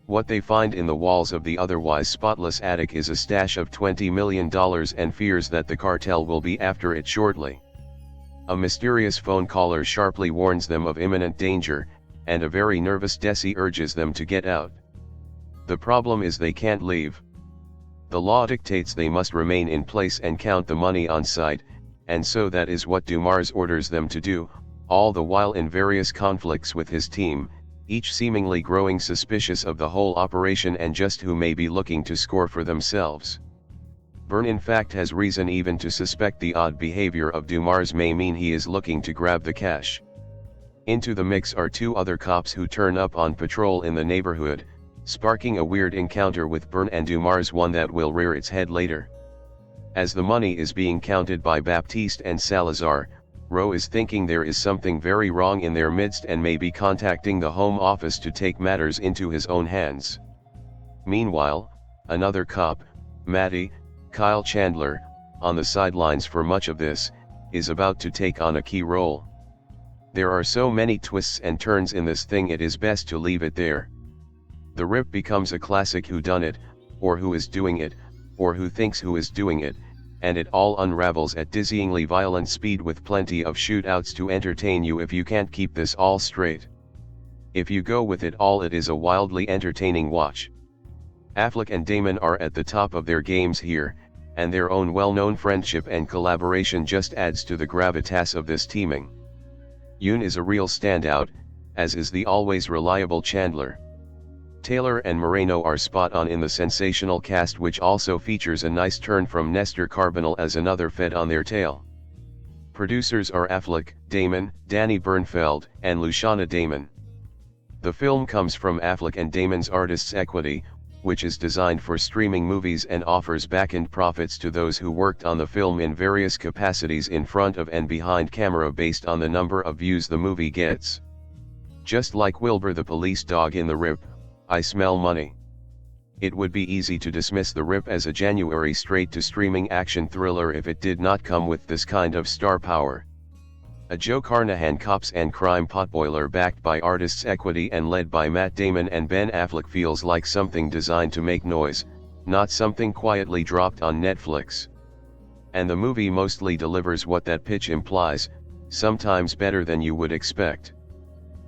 What they find in the walls of the otherwise spotless attic is a stash of $20 million and fears that the cartel will be after it shortly. A mysterious phone caller sharply warns them of imminent danger, and a very nervous Desi urges them to get out. The problem is they can't leave. The law dictates they must remain in place and count the money on site, and so that is what Dumars orders them to do, all the while in various conflicts with his team, each seemingly growing suspicious of the whole operation and just who may be looking to score for themselves. Byrne in fact has reason even to suspect the odd behavior of Dumars may mean he is looking to grab the cash. Into the mix are two other cops who turn up on patrol in the neighborhood, sparking a weird encounter with Byrne and Dumars, one that will rear its head later. As the money is being counted by Baptiste and Salazar, Rowe is thinking there is something very wrong in their midst and may be contacting the Home Office to take matters into his own hands. Meanwhile, another cop, Matty, Kyle Chandler, on the sidelines for much of this, is about to take on a key role. There are so many twists and turns in this thing, it is best to leave it there. The Rip becomes a classic whodunit, or who is doing it, or who thinks who is doing it, and it all unravels at dizzyingly violent speed with plenty of shootouts to entertain you if you can't keep this all straight. If you go with it all, it is a wildly entertaining watch. Affleck and Damon are at the top of their games here, and their own well-known friendship and collaboration just adds to the gravitas of this teaming. Yeun is a real standout, as is the always reliable Chandler. Taylor and Moreno are spot on in the sensational cast, which also features a nice turn from Nestor Carbonell as another fed on their tail. Producers are Affleck, Damon, Dani Bernfeld, and Luciana Damon. The film comes from Affleck and Damon's Artists' Equity, which is designed for streaming movies and offers back-end profits to those who worked on the film in various capacities in front of and behind camera based on the number of views the movie gets. Just like Wilbur the police dog in The Rip, I smell money. It would be easy to dismiss The Rip as a January straight-to-streaming action thriller if it did not come with this kind of star power. A Joe Carnahan cops and crime potboiler backed by Artists' Equity and led by Matt Damon and Ben Affleck feels like something designed to make noise, not something quietly dropped on Netflix. And the movie mostly delivers what that pitch implies, sometimes better than you would expect.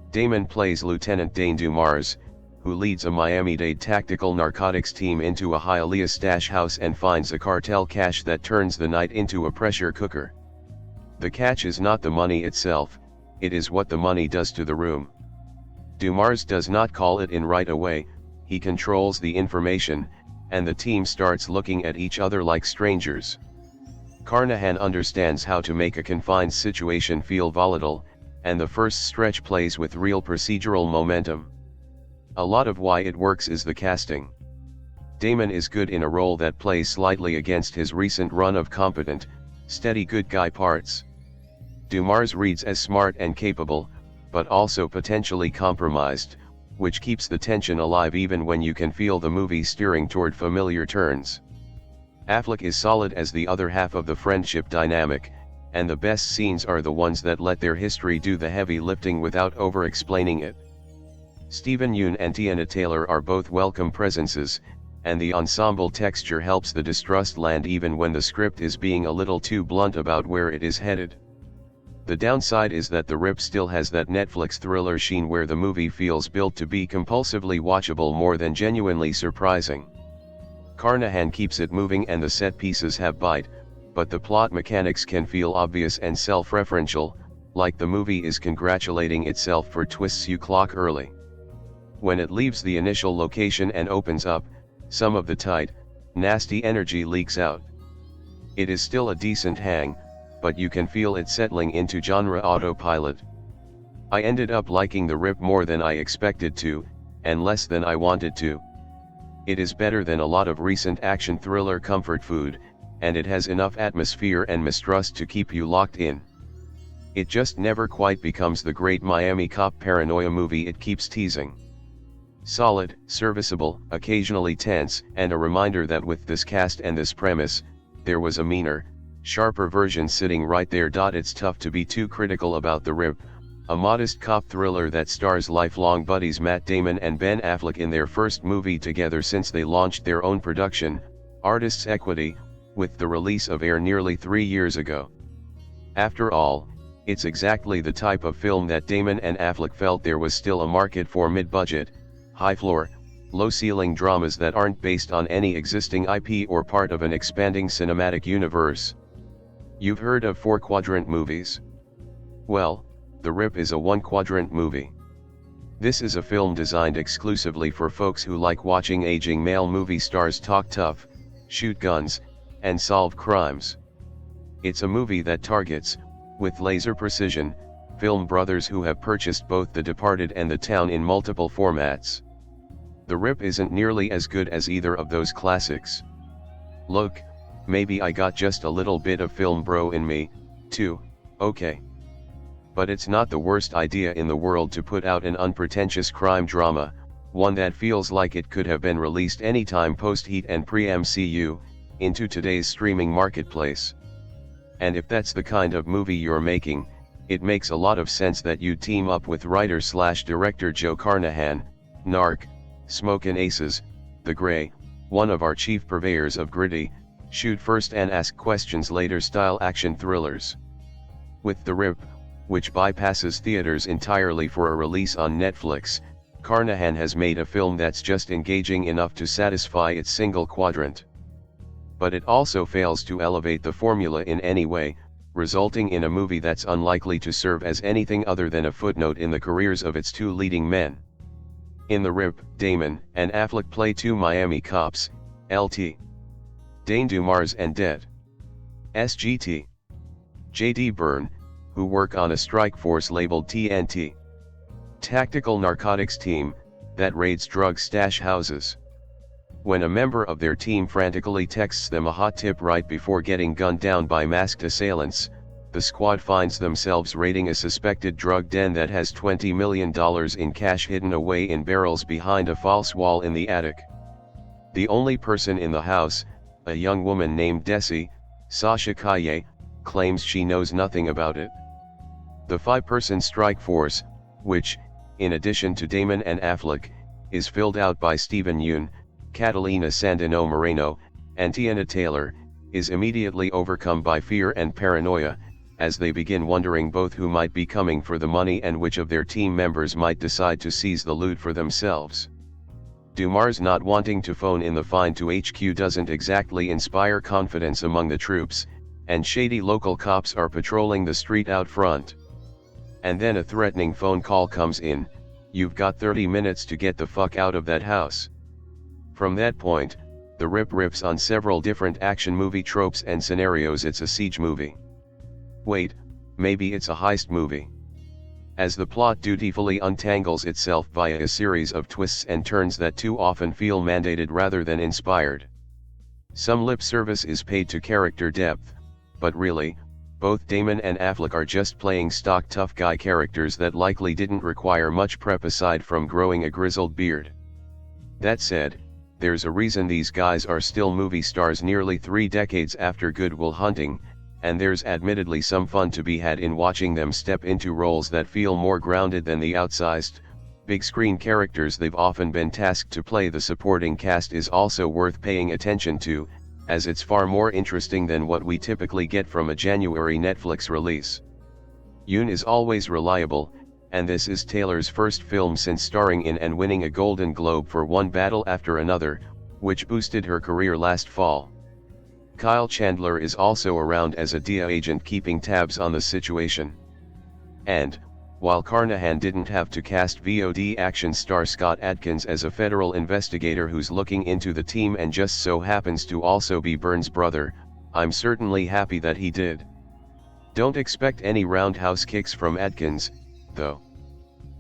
Damon plays Lieutenant Dane Dumars, who leads a Miami-Dade tactical narcotics team into a Hialeah stash house and finds a cartel cache that turns the night into a pressure cooker. The catch is not the money itself, it is what the money does to the room. Dumars does not call it in right away, he controls the information, and the team starts looking at each other like strangers. Carnahan understands how to make a confined situation feel volatile, and the first stretch plays with real procedural momentum. A lot of why it works is the casting. Damon is good in a role that plays slightly against his recent run of competent, steady good guy parts. Dumars reads as smart and capable, but also potentially compromised, which keeps the tension alive even when you can feel the movie steering toward familiar turns. Affleck is solid as the other half of the friendship dynamic, and the best scenes are the ones that let their history do the heavy lifting without over-explaining it. Steven Yeun and Teyana Taylor are both welcome presences, and the ensemble texture helps the distrust land even when the script is being a little too blunt about where it is headed. The downside is that The Rip still has that Netflix thriller sheen where the movie feels built to be compulsively watchable more than genuinely surprising. Carnahan keeps it moving and the set pieces have bite, but the plot mechanics can feel obvious and self-referential, like the movie is congratulating itself for twists you clock early. When it leaves the initial location and opens up, some of the tight, nasty energy leaks out. It is still a decent hang, but you can feel it settling into genre autopilot. I ended up liking The Rip more than I expected to, and less than I wanted to. It is better than a lot of recent action thriller comfort food, and it has enough atmosphere and mistrust to keep you locked in. It just never quite becomes the great Miami cop paranoia movie it keeps teasing. Solid, serviceable, occasionally tense, and a reminder that with this cast and this premise, there was a meaner, sharper version sitting right there. It's tough to be too critical about The Rip, a modest cop thriller that stars lifelong buddies Matt Damon and Ben Affleck in their first movie together since they launched their own production, Artists' Equity, with the release of Air nearly 3 years ago. After all, it's exactly the type of film that Damon and Affleck felt there was still a market for mid-budget, high-floor, low-ceiling dramas that aren't based on any existing IP or part of an expanding cinematic universe. You've heard of 4-quadrant movies? Well, The Rip is a 1-quadrant movie. This is a film designed exclusively for folks who like watching aging male movie stars talk tough, shoot guns, and solve crimes. It's a movie that targets, with laser precision, film brothers who have purchased both The Departed and The Town in multiple formats. The Rip isn't nearly as good as either of those classics. Look, maybe I got just a little bit of film bro in me, too, okay. But it's not the worst idea in the world to put out an unpretentious crime drama, one that feels like it could have been released anytime post-Heat and pre-MCU, into today's streaming marketplace. And if that's the kind of movie you're making, it makes a lot of sense that you team up with writer/director Joe Carnahan, Narc, Smokin' Aces, The Grey, one of our chief purveyors of gritty, shoot first and ask questions later style action thrillers. With The Rip, which bypasses theaters entirely for a release on Netflix, Carnahan has made a film that's just engaging enough to satisfy its single quadrant. But it also fails to elevate the formula in any way, resulting in a movie that's unlikely to serve as anything other than a footnote in the careers of its two leading men. In The Rip, Damon and Affleck play two Miami cops, Lt. Dane Dumars and Det. Sgt. J.D. Byrne, who work on a strike force labeled TNT. Tactical narcotics team, that raids drug stash houses. When a member of their team frantically texts them a hot tip right before getting gunned down by masked assailants, the squad finds themselves raiding a suspected drug den that has $20 million in cash hidden away in barrels behind a false wall in the attic. The only person in the house, a young woman named Desi, Sasha Kaye, claims she knows nothing about it. The five-person strike force, which, in addition to Damon and Affleck, is filled out by Stephen Yeun, Catalina Sandino Moreno, and Teyana Taylor, is immediately overcome by fear and paranoia, as they begin wondering both who might be coming for the money and which of their team members might decide to seize the loot for themselves. Dumars not wanting to phone in the fine to HQ doesn't exactly inspire confidence among the troops, and shady local cops are patrolling the street out front. And then a threatening phone call comes in, "You've got 30 minutes to get the fuck out of that house." From that point, The Rip riffs on several different action movie tropes and scenarios. It's a siege movie. Wait, maybe it's a heist movie. As the plot dutifully untangles itself via a series of twists and turns that too often feel mandated rather than inspired. Some lip service is paid to character depth, but really, both Damon and Affleck are just playing stock tough guy characters that likely didn't require much prep aside from growing a grizzled beard. That said, there's a reason these guys are still movie stars nearly 3 decades after Good Will Hunting, and there's admittedly some fun to be had in watching them step into roles that feel more grounded than the outsized, big-screen characters they've often been tasked to play. The supporting cast is also worth paying attention to, as it's far more interesting than what we typically get from a January Netflix release. Yeun is always reliable, and this is Taylor's first film since starring in and winning a Golden Globe for One Battle After Another, which boosted her career last fall. Kyle Chandler is also around as a DEA agent keeping tabs on the situation. And, while Carnahan didn't have to cast VOD action star Scott Adkins as a federal investigator who's looking into the team and just so happens to also be Byrne's brother, I'm certainly happy that he did. Don't expect any roundhouse kicks from Adkins, though.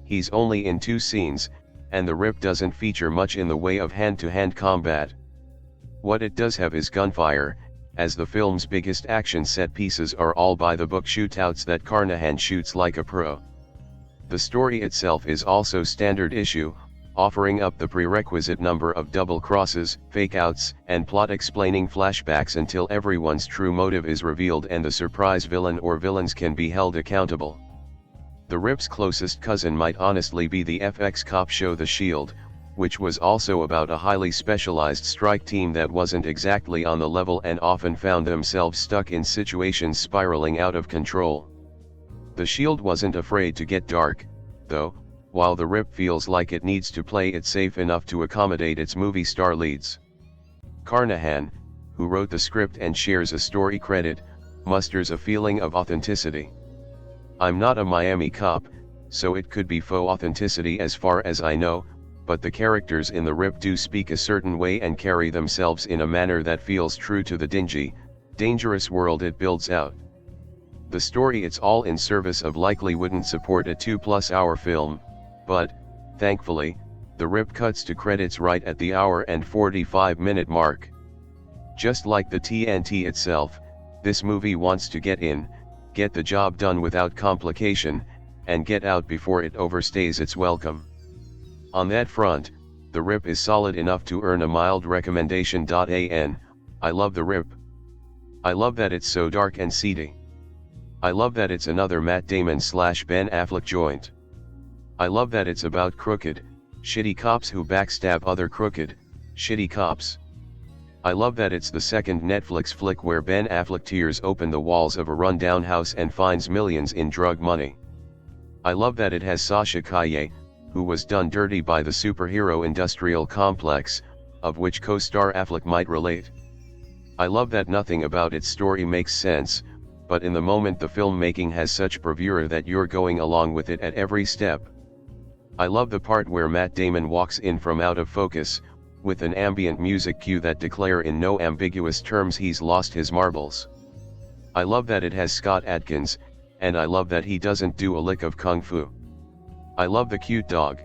He's only in 2 scenes, and The Rip doesn't feature much in the way of hand-to-hand combat. What it does have is gunfire, as the film's biggest action set pieces are all by-the-book shootouts that Carnahan shoots like a pro. The story itself is also standard issue, offering up the prerequisite number of double crosses, fake-outs, and plot-explaining flashbacks until everyone's true motive is revealed and the surprise villain or villains can be held accountable. The Rip's closest cousin might honestly be the FX cop show The Shield, which was also about a highly specialized strike team that wasn't exactly on the level and often found themselves stuck in situations spiraling out of control. The Shield wasn't afraid to get dark, though, while The Rip feels like it needs to play it safe enough to accommodate its movie star leads. Carnahan, who wrote the script and shares a story credit, musters a feeling of authenticity. I'm not a Miami cop, so it could be faux authenticity as far as I know, but the characters in The Rip do speak a certain way and carry themselves in a manner that feels true to the dingy, dangerous world it builds out. The story it's all in service of likely wouldn't support a 2+ hour film, but, thankfully, The Rip cuts to credits right at the hour and 45-minute mark. Just like the TNT itself, this movie wants to get in, get the job done without complication, and get out before it overstays its welcome. On that front, The Rip is solid enough to earn a mild recommendation. I love The Rip. I love that it's so dark and seedy. I love that it's another Matt Damon/Ben Affleck joint. I love that it's about crooked, shitty cops who backstab other crooked, shitty cops. I love that it's the second Netflix flick where Ben Affleck tears open the walls of a rundown house and finds millions in drug money. I love that it has Sasha Calle, who was done dirty by the superhero industrial complex, of which co-star Affleck might relate. I love that nothing about its story makes sense, but in the moment the filmmaking has such bravura that you're going along with it at every step. I love the part where Matt Damon walks in from out of focus, with an ambient music cue that declare in no ambiguous terms he's lost his marbles. I love that it has Scott Adkins, and I love that he doesn't do a lick of kung fu. I love the cute dog.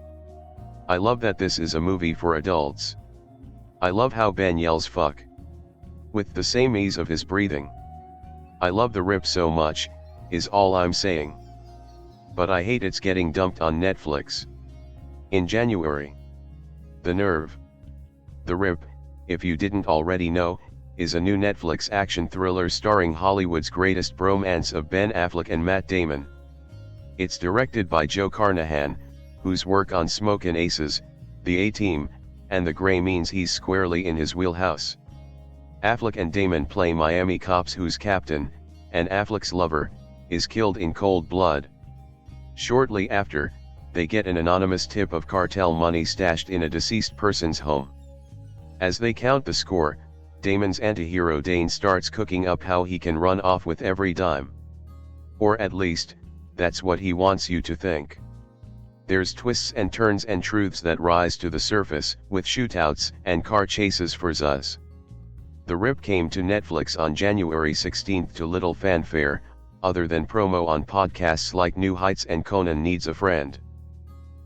I love that this is a movie for adults. I love how Ben yells fuck with the same ease of his breathing. I love the rip so much, is all I'm saying. But I hate it's getting dumped on Netflix in January. The nerve. The Rip, if you didn't already know, is a new Netflix action thriller starring Hollywood's greatest bromance of Ben Affleck and Matt Damon. It's directed by Joe Carnahan, whose work on Smoke and Aces, The A-Team, and The Gray means he's squarely in his wheelhouse. Affleck and Damon play Miami cops whose captain, and Affleck's lover, is killed in cold blood. Shortly after, they get an anonymous tip of cartel money stashed in a deceased person's home. As they count the score, Damon's antihero Dane starts cooking up how he can run off with every dime. Or at least, that's what he wants you to think. There's twists and turns and truths that rise to the surface, with shootouts and car chases for zuzz. The Rip came to Netflix on January 16 to little fanfare, other than promo on podcasts like New Heights and Conan Needs a Friend.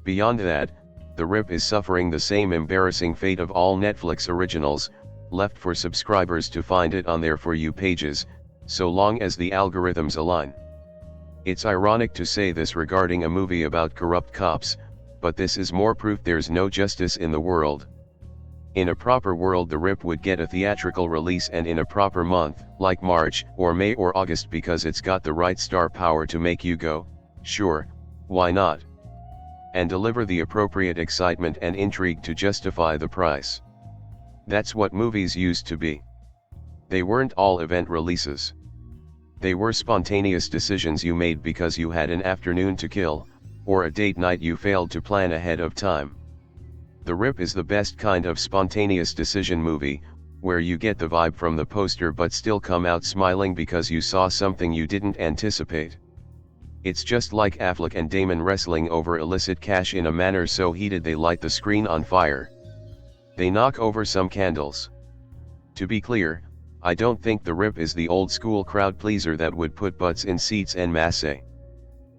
Beyond that, The Rip is suffering the same embarrassing fate of all Netflix originals, left for subscribers to find it on their For You pages, so long as the algorithms align. It's ironic to say this regarding a movie about corrupt cops, but this is more proof there's no justice in the world. In a proper world The Rip would get a theatrical release, and in a proper month, like March, or May or August, because it's got the right star power to make you go, sure, why not? And deliver the appropriate excitement and intrigue to justify the price. That's what movies used to be. They weren't all event releases. They were spontaneous decisions you made because you had an afternoon to kill, or a date night you failed to plan ahead of time. The Rip is the best kind of spontaneous decision movie, where you get the vibe from the poster but still come out smiling because you saw something you didn't anticipate. It's just like Affleck and Damon wrestling over illicit cash in a manner so heated they light the screen on fire. They knock over some candles. To be clear, I don't think The Rip is the old school crowd pleaser that would put butts in seats en masse.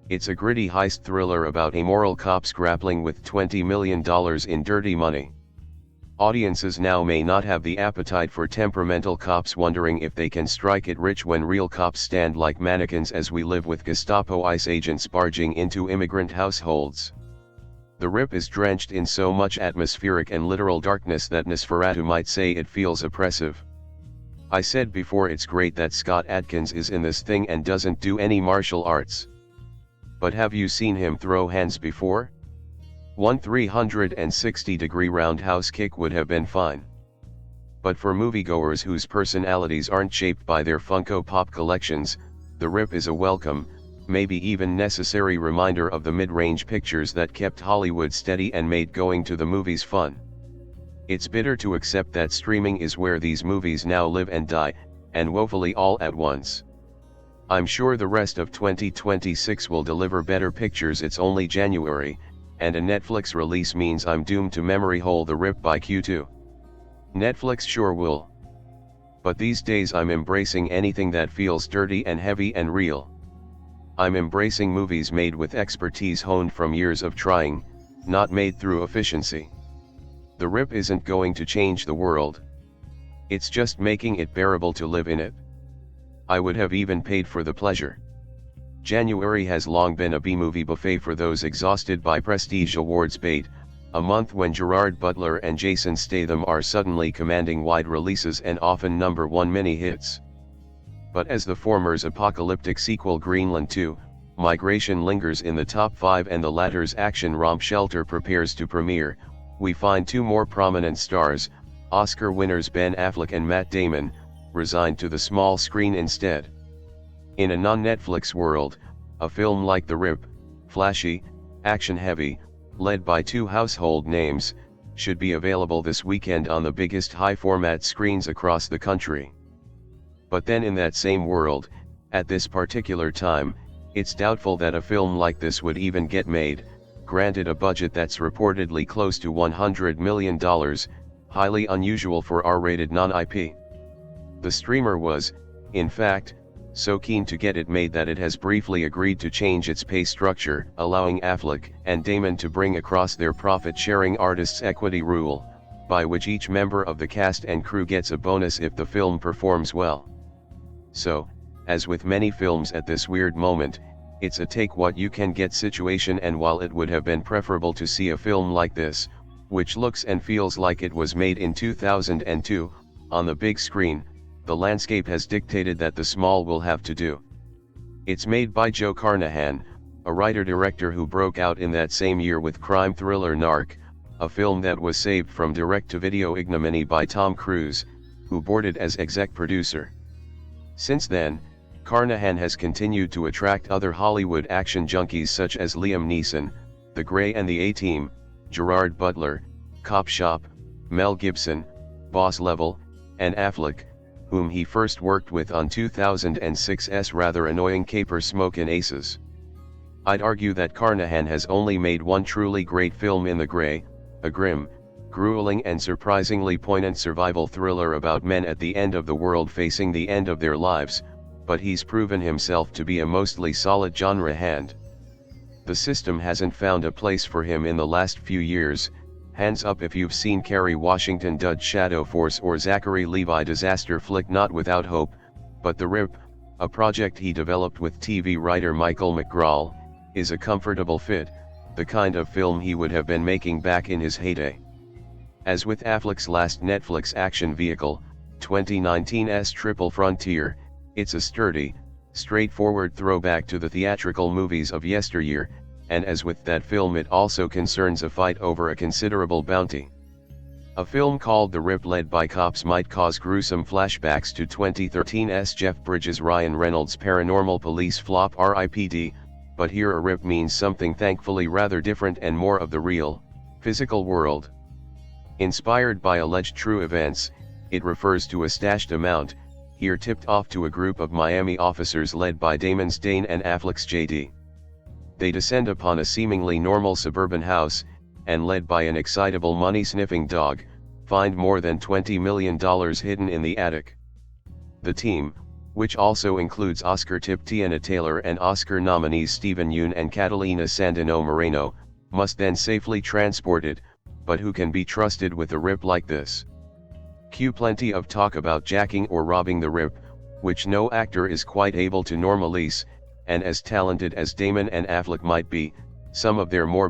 It's a gritty heist thriller about amoral cops grappling with $20 million in dirty money. Audiences now may not have the appetite for temperamental cops wondering if they can strike it rich when real cops stand like mannequins as we live with Gestapo ICE agents barging into immigrant households. The Rip is drenched in so much atmospheric and literal darkness that Nosferatu might say it feels oppressive. I said before it's great that Scott Adkins is in this thing and doesn't do any martial arts. But have you seen him throw hands before? One 360-degree roundhouse kick would have been fine. But for moviegoers whose personalities aren't shaped by their Funko Pop collections, The Rip is a welcome, maybe even necessary reminder of the mid-range pictures that kept Hollywood steady and made going to the movies fun. It's bitter to accept that streaming is where these movies now live and die, and woefully all at once. I'm sure the rest of 2026 will deliver better pictures. It's only January, and a Netflix release means I'm doomed to memory hole The Rip by Q2. Netflix sure will. But these days I'm embracing anything that feels dirty and heavy and real. I'm embracing movies made with expertise honed from years of trying, not made through efficiency. The Rip isn't going to change the world. It's just making it bearable to live in it. I would have even paid for the pleasure. January has long been a B-movie buffet for those exhausted by prestige awards bait, a month when Gerard Butler and Jason Statham are suddenly commanding wide releases and often number one mini hits. But as the former's apocalyptic sequel Greenland 2, Migration lingers in the top 5 and the latter's action romp Shelter prepares to premiere, we find two more prominent stars, Oscar winners Ben Affleck and Matt Damon, resigned to the small screen instead. In a non-Netflix world, a film like The Rip, flashy, action-heavy, led by two household names, should be available this weekend on the biggest high-format screens across the country. But then in that same world, at this particular time, it's doubtful that a film like this would even get made, granted a budget that's reportedly close to $100 million, highly unusual for R-rated non-IP. The streamer was, in fact, so keen to get it made that it has briefly agreed to change its pay structure, allowing Affleck and Damon to bring across their profit-sharing artists' equity rule, by which each member of the cast and crew gets a bonus if the film performs well. So, as with many films at this weird moment, it's a take-what-you-can-get situation, and while it would have been preferable to see a film like this, which looks and feels like it was made in 2002, on the big screen, the landscape has dictated that the small will have to do. It's made by Joe Carnahan, a writer-director who broke out in that same year with crime thriller Narc, a film that was saved from direct-to-video ignominy by Tom Cruise, who boarded as exec producer. Since then, Carnahan has continued to attract other Hollywood action junkies such as Liam Neeson, The Grey and the A-Team, Gerard Butler, Cop Shop, Mel Gibson, Boss Level, and Affleck, whom he first worked with on 2006's rather annoying Caper Smokin' Aces. I'd argue that Carnahan has only made one truly great film in The Grey, a grim, grueling and surprisingly poignant survival thriller about men at the end of the world facing the end of their lives, but he's proven himself to be a mostly solid genre hand. The system hasn't found a place for him in the last few years. Hands up if you've seen Kerry Washington Dud Shadow Force or Zachary Levi disaster flick Not Without Hope, but The Rip, a project he developed with TV writer Michael McGraw, is a comfortable fit, the kind of film he would have been making back in his heyday. As with Affleck's last Netflix action vehicle, 2019's Triple Frontier, it's a sturdy, straightforward throwback to the theatrical movies of yesteryear, and as with that film it also concerns a fight over a considerable bounty. A film called The Rip led by cops might cause gruesome flashbacks to 2013's Jeff Bridges' Ryan Reynolds' paranormal police flop RIPD, but here a rip means something thankfully rather different and more of the real, physical world. Inspired by alleged true events, it refers to a stashed amount, here tipped off to a group of Miami officers led by Damon's Dane and Affleck's JD. They descend upon a seemingly normal suburban house, and led by an excitable money-sniffing dog, find more than $20 million hidden in the attic. The team, which also includes Oscar-tipped Teyana Taylor and Oscar nominees Steven Yeun and Catalina Sandino Moreno, must then safely transport it, but who can be trusted with a rip like this? Cue plenty of talk about jacking or robbing the rip, which no actor is quite able to normalise, and as talented as Damon and Affleck might be, some of their more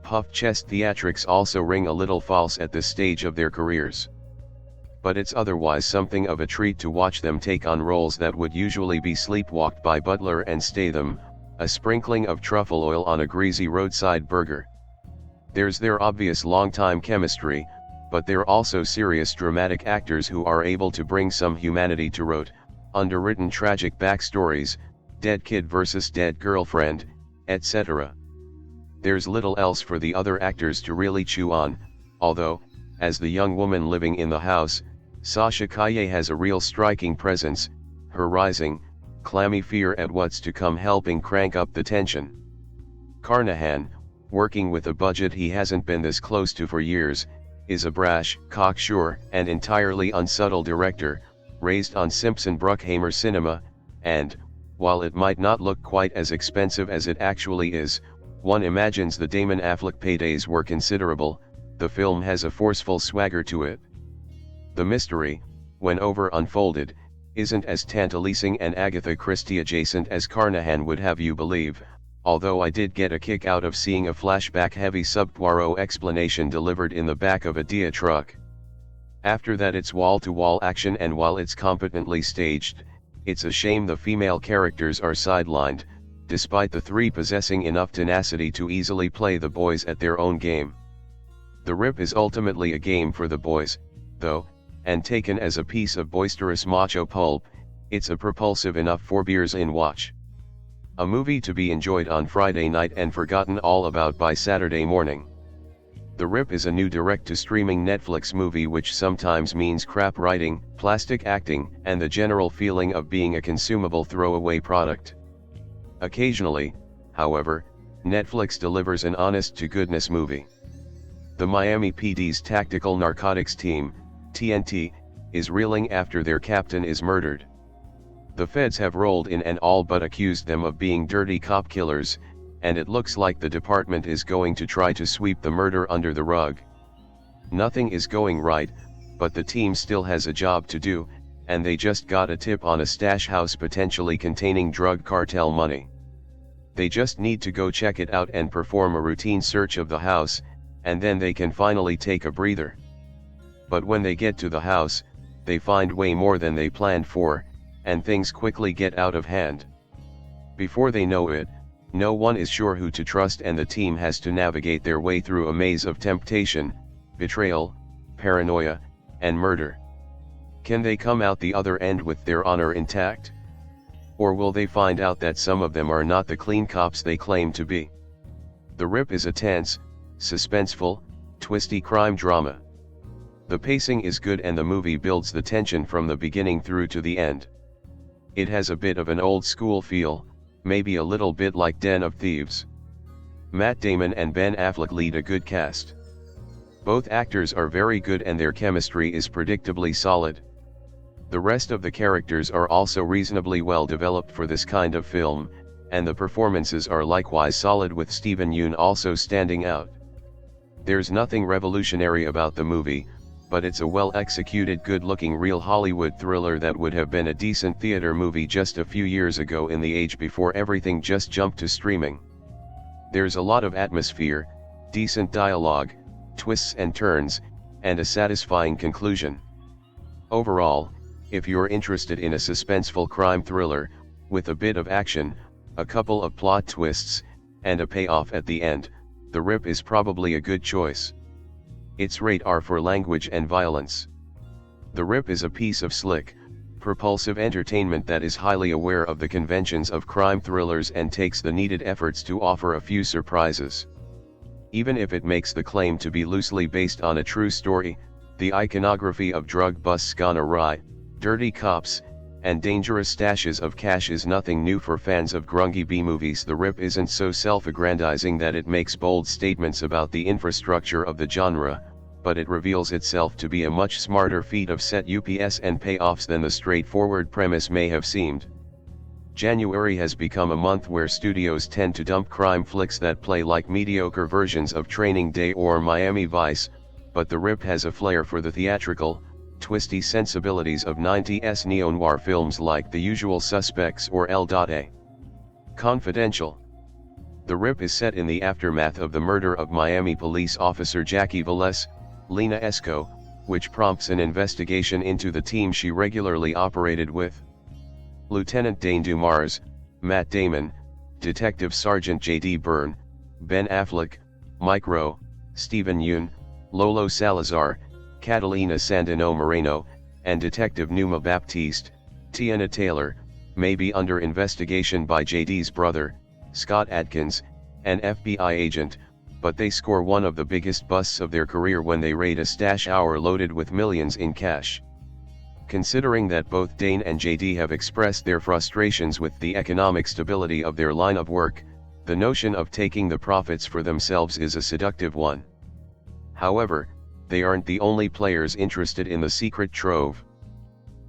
puff-chest theatrics also ring a little false at this stage of their careers. But it's otherwise something of a treat to watch them take on roles that would usually be sleepwalked by Butler and Statham, a sprinkling of truffle oil on a greasy roadside burger. There's their obvious long-time chemistry, but they're also serious dramatic actors who are able to bring some humanity to rote, underwritten tragic backstories, dead kid versus dead girlfriend, etc. There's little else for the other actors to really chew on, although, as the young woman living in the house, Sasha Calle has a real striking presence, her rising, clammy fear at what's to come helping crank up the tension. Carnahan, working with a budget he hasn't been this close to for years, is a brash, cocksure, and entirely unsubtle director, raised on Simpson Bruckheimer cinema, and, while it might not look quite as expensive as it actually is, one imagines the Damon Affleck paydays were considerable. The film has a forceful swagger to it. The mystery, when over-unfolded, isn't as tantalizing and Agatha Christie adjacent as Carnahan would have you believe, although I did get a kick out of seeing a flashback-heavy sub-Poirot explanation delivered in the back of a Dia truck. After that it's wall-to-wall action, and while it's competently staged, it's a shame the female characters are sidelined, despite the three possessing enough tenacity to easily play the boys at their own game. The Rip is ultimately a game for the boys, though, and taken as a piece of boisterous macho pulp, it's a propulsive enough for beers in watch. A movie to be enjoyed on Friday night and forgotten all about by Saturday morning. The Rip is a new direct-to-streaming Netflix movie which sometimes means crap writing, plastic acting, and the general feeling of being a consumable throwaway product. Occasionally, however, Netflix delivers an honest-to-goodness movie. The Miami PD's Tactical Narcotics Team, TNT, is reeling after their captain is murdered. The feds have rolled in and all but accused them of being dirty cop killers, and it looks like the department is going to try to sweep the murder under the rug. Nothing is going right, but the team still has a job to do, and they just got a tip on a stash house potentially containing drug cartel money. They just need to go check it out and perform a routine search of the house, and then they can finally take a breather. But when they get to the house, they find way more than they planned for, and things quickly get out of hand. Before they know it, no one is sure who to trust and the team has to navigate their way through a maze of temptation, betrayal, paranoia, and murder. Can they come out the other end with their honor intact? Or will they find out that some of them are not the clean cops they claim to be? The Rip is a tense, suspenseful, twisty crime drama. The pacing is good and the movie builds the tension from the beginning through to the end. It has a bit of an old school feel, maybe a little bit like Den of Thieves. Matt Damon and Ben Affleck lead a good cast. Both actors are very good and their chemistry is predictably solid. The rest of the characters are also reasonably well developed for this kind of film, and the performances are likewise solid with Yeun also standing out. There's nothing revolutionary about the movie, but it's a well-executed good-looking real Hollywood thriller that would have been a decent theater movie just a few years ago in the age before everything just jumped to streaming. There's a lot of atmosphere, decent dialogue, twists and turns, and a satisfying conclusion. Overall, if you're interested in a suspenseful crime thriller, with a bit of action, a couple of plot twists, and a payoff at the end, The Rip is probably a good choice. It's rated R for language and violence. The Rip is a piece of slick, propulsive entertainment that is highly aware of the conventions of crime thrillers and takes the needed efforts to offer a few surprises. Even if it makes the claim to be loosely based on a true story, the iconography of drug busts gone awry, dirty cops, and dangerous stashes of cash is nothing new for fans of grungy B-movies. The Rip isn't so self-aggrandizing that it makes bold statements about the infrastructure of the genre, but it reveals itself to be a much smarter feat of set ups and payoffs than the straightforward premise may have seemed. January has become a month where studios tend to dump crime flicks that play like mediocre versions of Training Day or Miami Vice, but The Rip has a flair for the theatrical, twisty sensibilities of 90s neo-noir films like The Usual Suspects or L.A. Confidential. The Rip is set in the aftermath of the murder of Miami police officer Jackie Velez, Lena Esco, which prompts an investigation into the team she regularly operated with. Lieutenant Dane Dumars, Matt Damon, Detective Sergeant J.D. Byrne, Ben Affleck, Mike Rowe, Stephen Yeun, Lolo Salazar, Catalina Sandino Moreno, and Detective Numa Baptiste, Teyana Taylor, may be under investigation by J.D.'s brother, Scott Adkins, an FBI agent, but they score one of the biggest busts of their career when they raid a stash house loaded with millions in cash. Considering that both Dane and JD have expressed their frustrations with the economic stability of their line of work, the notion of taking the profits for themselves is a seductive one. However, they aren't the only players interested in the secret trove.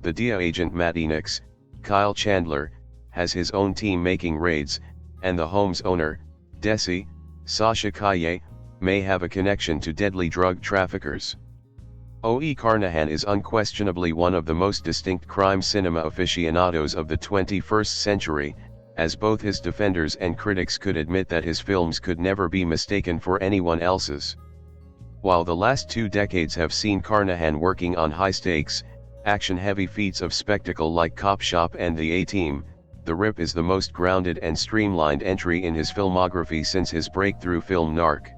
The DEA agent Matt Enix, Kyle Chandler, has his own team making raids, and the home's owner, Desi, Sasha Kaye, may have a connection to deadly drug traffickers. O.E. Carnahan is unquestionably one of the most distinct crime cinema aficionados of the 21st century, as both his defenders and critics could admit that his films could never be mistaken for anyone else's. While the last 2 decades have seen Carnahan working on high-stakes, action-heavy feats of spectacle like Cop Shop and The A-Team, The Rip is the most grounded and streamlined entry in his filmography since his breakthrough film Narc.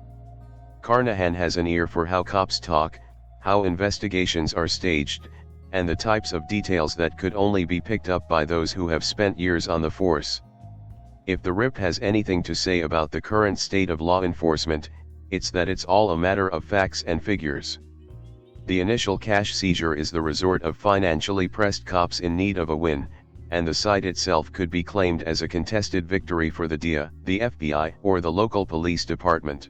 Carnahan has an ear for how cops talk, how investigations are staged, and the types of details that could only be picked up by those who have spent years on the force. If the RIP has anything to say about the current state of law enforcement, it's that it's all a matter of facts and figures. The initial cash seizure is the resort of financially pressed cops in need of a win, and the site itself could be claimed as a contested victory for the DEA, the FBI, or the local police department.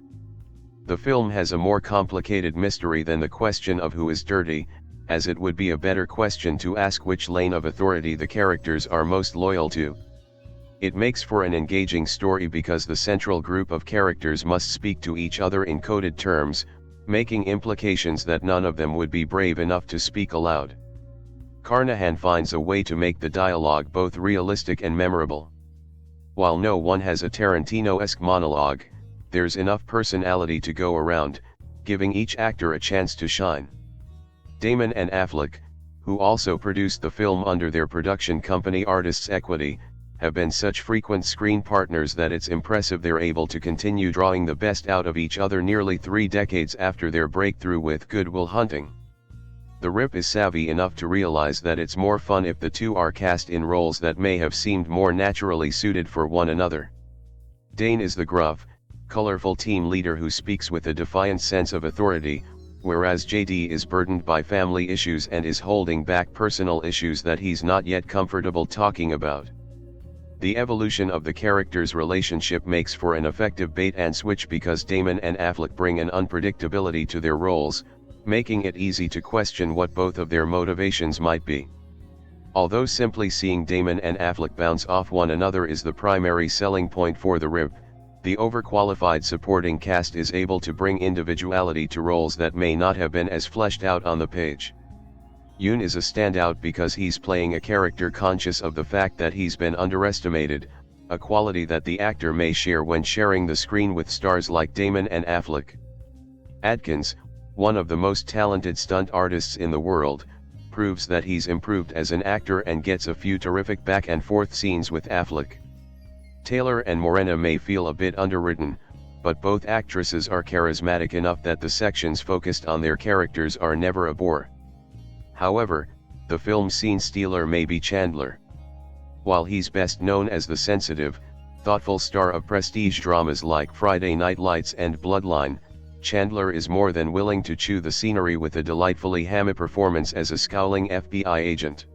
The film has a more complicated mystery than the question of who is dirty, as it would be a better question to ask which lane of authority the characters are most loyal to. It makes for an engaging story because the central group of characters must speak to each other in coded terms, making implications that none of them would be brave enough to speak aloud. Carnahan finds a way to make the dialogue both realistic and memorable. While no one has a Tarantino-esque monologue, there's enough personality to go around, giving each actor a chance to shine. Damon and Affleck, who also produced the film under their production company Artists Equity, have been such frequent screen partners that it's impressive they're able to continue drawing the best out of each other nearly 3 decades after their breakthrough with Good Will Hunting. The RIP is savvy enough to realize that it's more fun if the two are cast in roles that may have seemed more naturally suited for one another. Dane is the gruff, colorful team leader who speaks with a defiant sense of authority, whereas JD is burdened by family issues and is holding back personal issues that he's not yet comfortable talking about. The evolution of the characters' relationship makes for an effective bait and switch because Damon and Affleck bring an unpredictability to their roles, making it easy to question what both of their motivations might be. Although simply seeing Damon and Affleck bounce off one another is the primary selling point for the RIP, the overqualified supporting cast is able to bring individuality to roles that may not have been as fleshed out on the page. Yeun is a standout because he's playing a character conscious of the fact that he's been underestimated, a quality that the actor may share when sharing the screen with stars like Damon and Affleck. Adkins, one of the most talented stunt artists in the world, proves that he's improved as an actor and gets a few terrific back and forth scenes with Affleck. Taylor and Morena may feel a bit underwritten, but both actresses are charismatic enough that the sections focused on their characters are never a bore. However, the film's scene stealer may be Chandler. While he's best known as the sensitive, thoughtful star of prestige dramas like Friday Night Lights and Bloodline, Chandler is more than willing to chew the scenery with a delightfully hammy performance as a scowling FBI agent.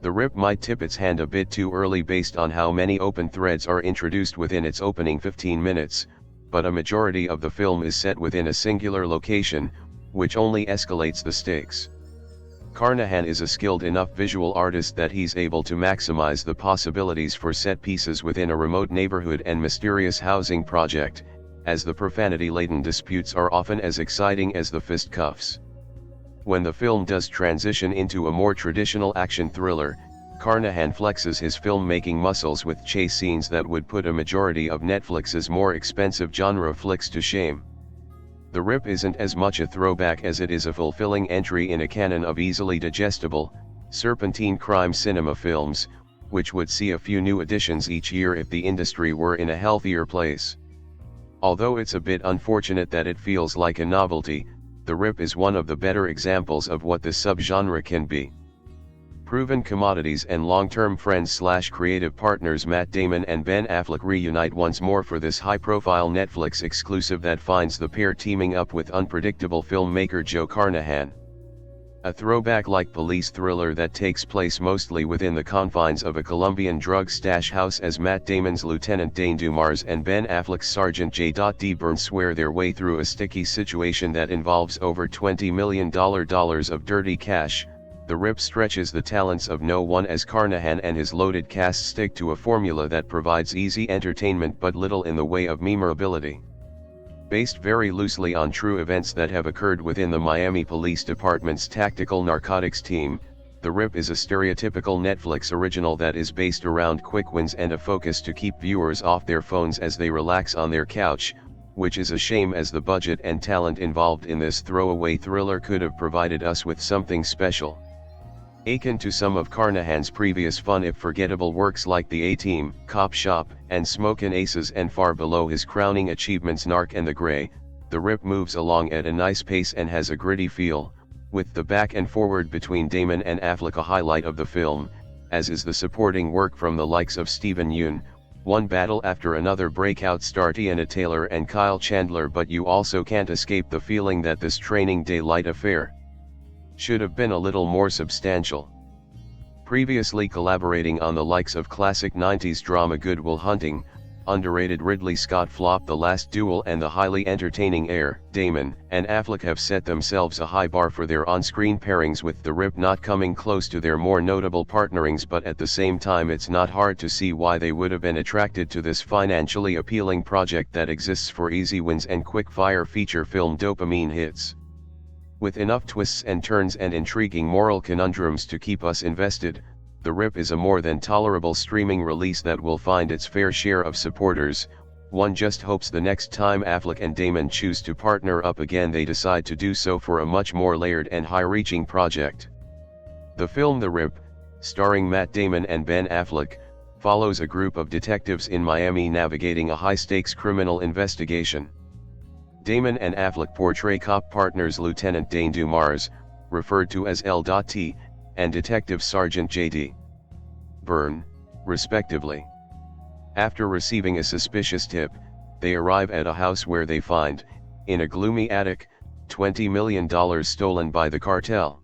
The RIP might tip its hand a bit too early based on how many open threads are introduced within its opening 15 minutes, but a majority of the film is set within a singular location, which only escalates the stakes. Carnahan is a skilled enough visual artist that he's able to maximize the possibilities for set pieces within a remote neighborhood and mysterious housing project, as the profanity-laden disputes are often as exciting as the fisticuffs. When the film does transition into a more traditional action thriller, Carnahan flexes his filmmaking muscles with chase scenes that would put a majority of Netflix's more expensive genre flicks to shame. The RIP isn't as much a throwback as it is a fulfilling entry in a canon of easily digestible, serpentine crime cinema films, which would see a few new additions each year if the industry were in a healthier place. Although it's a bit unfortunate that it feels like a novelty, the RIP is one of the better examples of what the subgenre can be. Proven commodities and long-term friends/creative partners Matt Damon and Ben Affleck reunite once more for this high-profile Netflix exclusive that finds the pair teaming up with unpredictable filmmaker Joe Carnahan. A throwback-like police thriller that takes place mostly within the confines of a Colombian drug stash house as Matt Damon's Lieutenant Dane Dumars and Ben Affleck's Sergeant J.D. Byrne swear their way through a sticky situation that involves over $20 million of dirty cash. The RIP stretches the talents of no one as Carnahan and his loaded cast stick to a formula that provides easy entertainment but little in the way of memorability. Based very loosely on true events that have occurred within the Miami Police Department's tactical narcotics team, The RIP is a stereotypical Netflix original that is based around quick wins and a focus to keep viewers off their phones as they relax on their couch, which is a shame as the budget and talent involved in this throwaway thriller could have provided us with something special. Akin to some of Carnahan's previous fun if forgettable works like The A-Team, Cop Shop, and Smokin' Aces, and far below his crowning achievements Narc and The Grey, The rip moves along at a nice pace and has a gritty feel, with the back and forward between Damon and Affleck a highlight of the film, as is the supporting work from the likes of Yeun. One battle after another break out star Teyana Taylor and Kyle Chandler, but you also can't escape the feeling that this training day light affair should have been a little more substantial. Previously collaborating on the likes of classic 90s drama Good Will Hunting, underrated Ridley Scott flop The Last Duel, and the highly entertaining Air, Damon and Affleck have set themselves a high bar for their on-screen pairings, with The Rip not coming close to their more notable partnerings, but at the same time it's not hard to see why they would have been attracted to this financially appealing project that exists for easy wins and quick-fire feature film dopamine hits. With enough twists and turns and intriguing moral conundrums to keep us invested, The Rip is a more than tolerable streaming release that will find its fair share of supporters. One just hopes the next time Affleck and Damon choose to partner up again they decide to do so for a much more layered and high-reaching project. The film The Rip, starring Matt Damon and Ben Affleck, follows a group of detectives in Miami navigating a high-stakes criminal investigation. Damon and Affleck portray cop partners Lieutenant Dane Dumars, referred to as L.T., and Detective Sergeant J.D. Byrne, respectively. After receiving a suspicious tip, they arrive at a house where they find, in a gloomy attic, $20 million stolen by the cartel.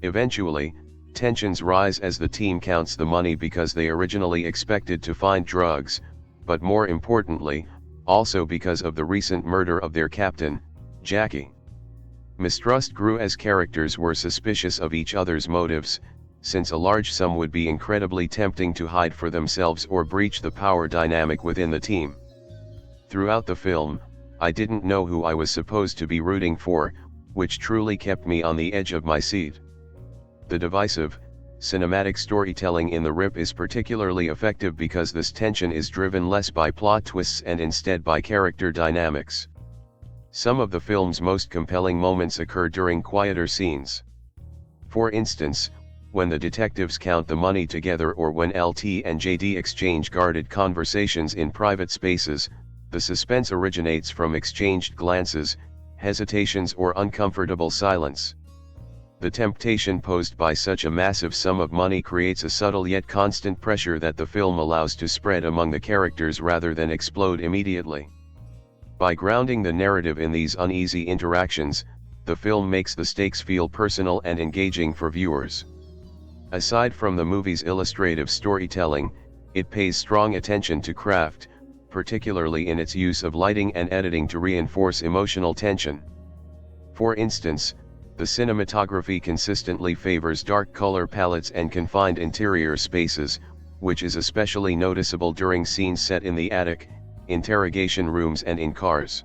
Eventually, tensions rise as the team counts the money because they originally expected to find drugs, but more importantly, also because of the recent murder of their captain, Jackie. Mistrust grew as characters were suspicious of each other's motives, since a large sum would be incredibly tempting to hide for themselves or breach the power dynamic within the team. Throughout the film, I didn't know who I was supposed to be rooting for, which truly kept me on the edge of my seat. The divisive, cinematic storytelling in The Rip is particularly effective because this tension is driven less by plot twists and instead by character dynamics. Some of the film's most compelling moments occur during quieter scenes. For instance, when the detectives count the money together or when LT and JD exchange guarded conversations in private spaces, the suspense originates from exchanged glances, hesitations or uncomfortable silence. The temptation posed by such a massive sum of money creates a subtle yet constant pressure that the film allows to spread among the characters rather than explode immediately. By grounding the narrative in these uneasy interactions, the film makes the stakes feel personal and engaging for viewers. Aside from the movie's illustrative storytelling, it pays strong attention to craft, particularly in its use of lighting and editing to reinforce emotional tension. For instance, the cinematography consistently favors dark color palettes and confined interior spaces, which is especially noticeable during scenes set in the attic, interrogation rooms and in cars.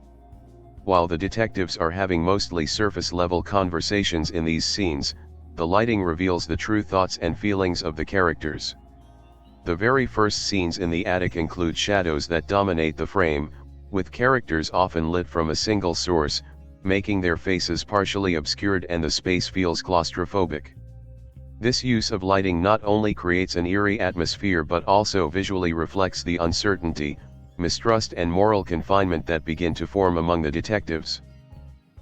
While the detectives are having mostly surface-level conversations in these scenes, the lighting reveals the true thoughts and feelings of the characters. The very first scenes in the attic include shadows that dominate the frame, with characters often lit from a single source, making their faces partially obscured and the space feels claustrophobic. This use of lighting not only creates an eerie atmosphere but also visually reflects the uncertainty, mistrust and moral confinement that begin to form among the detectives.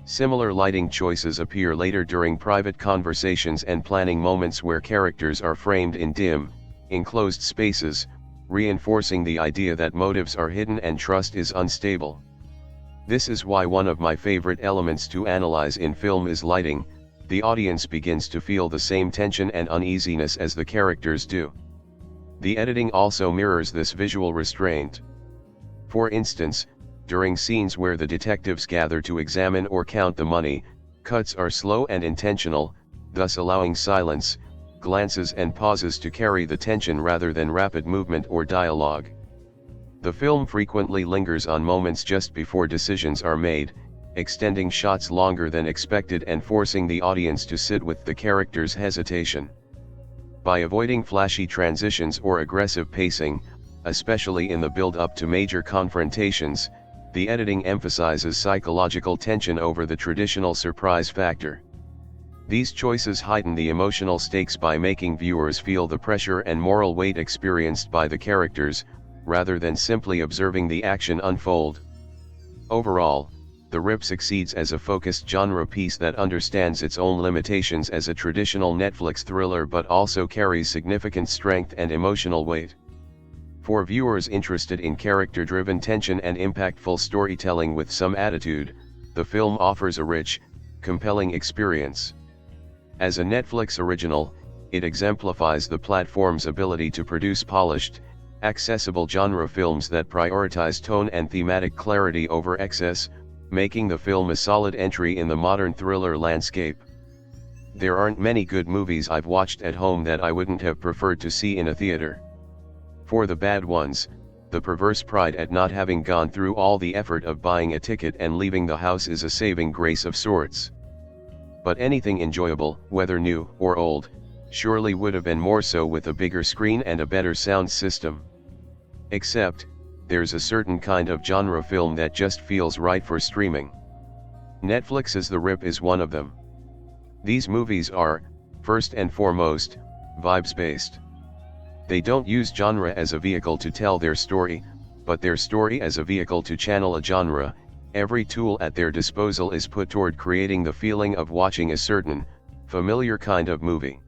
Similar lighting choices appear later during private conversations and planning moments where characters are framed in dim, enclosed spaces, reinforcing the idea that motives are hidden and trust is unstable. This is why one of my favorite elements to analyze in film is lighting. The audience begins to feel the same tension and uneasiness as the characters do. The editing also mirrors this visual restraint. For instance, during scenes where the detectives gather to examine or count the money, cuts are slow and intentional, thus allowing silence, glances and pauses to carry the tension rather than rapid movement or dialogue. The film frequently lingers on moments just before decisions are made, extending shots longer than expected and forcing the audience to sit with the characters' hesitation. By avoiding flashy transitions or aggressive pacing, especially in the build-up to major confrontations, the editing emphasizes psychological tension over the traditional surprise factor. These choices heighten the emotional stakes by making viewers feel the pressure and moral weight experienced by the characters, rather than simply observing the action unfold. Overall, The Rip succeeds as a focused genre piece that understands its own limitations as a traditional Netflix thriller but also carries significant strength and emotional weight. For viewers interested in character-driven tension and impactful storytelling with some attitude, the film offers a rich, compelling experience. As a Netflix original, it exemplifies the platform's ability to produce polished, accessible genre films that prioritize tone and thematic clarity over excess, making the film a solid entry in the modern thriller landscape. There aren't many good movies I've watched at home that I wouldn't have preferred to see in a theater. For the bad ones, the perverse pride at not having gone through all the effort of buying a ticket and leaving the house is a saving grace of sorts. But anything enjoyable, whether new or old, surely would have been more so with a bigger screen and a better sound system. Except, there's a certain kind of genre film that just feels right for streaming. Netflix's The Rip is one of them. These movies are, first and foremost, vibes-based. They don't use genre as a vehicle to tell their story, but their story as a vehicle to channel a genre. Every tool at their disposal is put toward creating the feeling of watching a certain, familiar kind of movie.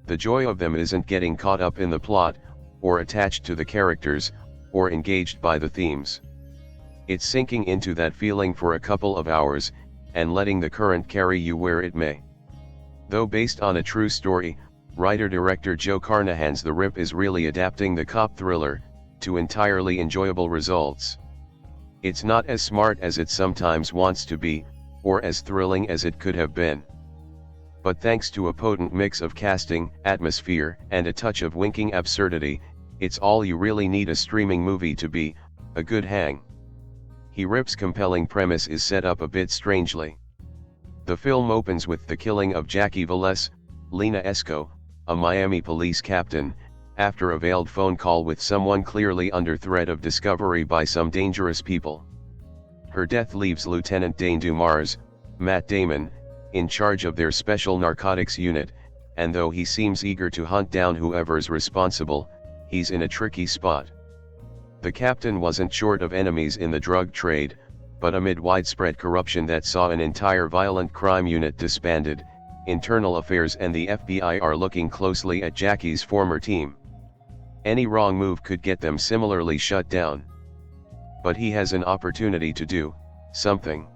The joy of them isn't getting caught up in the plot, or attached to the characters, or engaged by the themes. It's sinking into that feeling for a couple of hours, and letting the current carry you where it may. Though based on a true story, writer-director Joe Carnahan's The Rip is really adapting the cop thriller, to entirely enjoyable results. It's not as smart as it sometimes wants to be, or as thrilling as it could have been. But thanks to a potent mix of casting, atmosphere, and a touch of winking absurdity, it's all you really need a streaming movie to be, a good hang. He Rip's compelling premise is set up a bit strangely. The film opens with the killing of Jackie Velez, Lena Esco, a Miami police captain, after a veiled phone call with someone clearly under threat of discovery by some dangerous people. Her death leaves Lieutenant Dane Dumars, Matt Damon, in charge of their special narcotics unit, and though he seems eager to hunt down whoever's responsible, he's in a tricky spot. The captain wasn't short of enemies in the drug trade, but amid widespread corruption that saw an entire violent crime unit disbanded, Internal Affairs and the FBI are looking closely at Jackie's former team. Any wrong move could get them similarly shut down. But he has an opportunity to do something.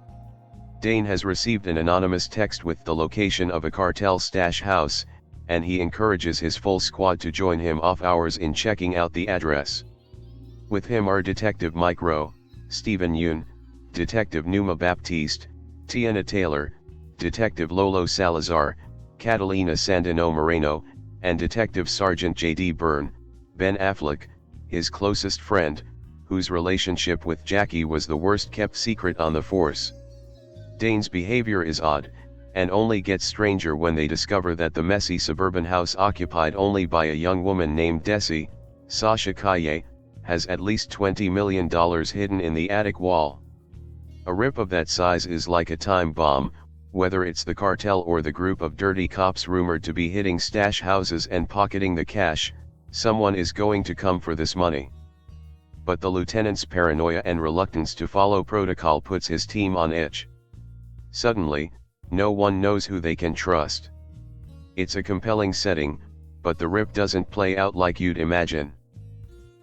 Dane has received an anonymous text with the location of a cartel stash house, and he encourages his full squad to join him off hours in checking out the address. With him are Detective Mike Rowe, Stephen Yeun, Detective Numa Baptiste, Teyana Taylor, Detective Lolo Salazar, Catalina Sandino Moreno, and Detective Sergeant J.D. Byrne, Ben Affleck, his closest friend, whose relationship with Jackie was the worst kept secret on the force. Dane's behavior is odd, and only gets stranger when they discover that the messy suburban house occupied only by a young woman named Desi, Sasha Kaye, has at least $20 million hidden in the attic wall. A rip of that size is like a time bomb, whether it's the cartel or the group of dirty cops rumored to be hitting stash houses and pocketing the cash, someone is going to come for this money. But the lieutenant's paranoia and reluctance to follow protocol puts his team on edge. Suddenly, no one knows who they can trust. It's a compelling setting, but the rip doesn't play out like you'd imagine.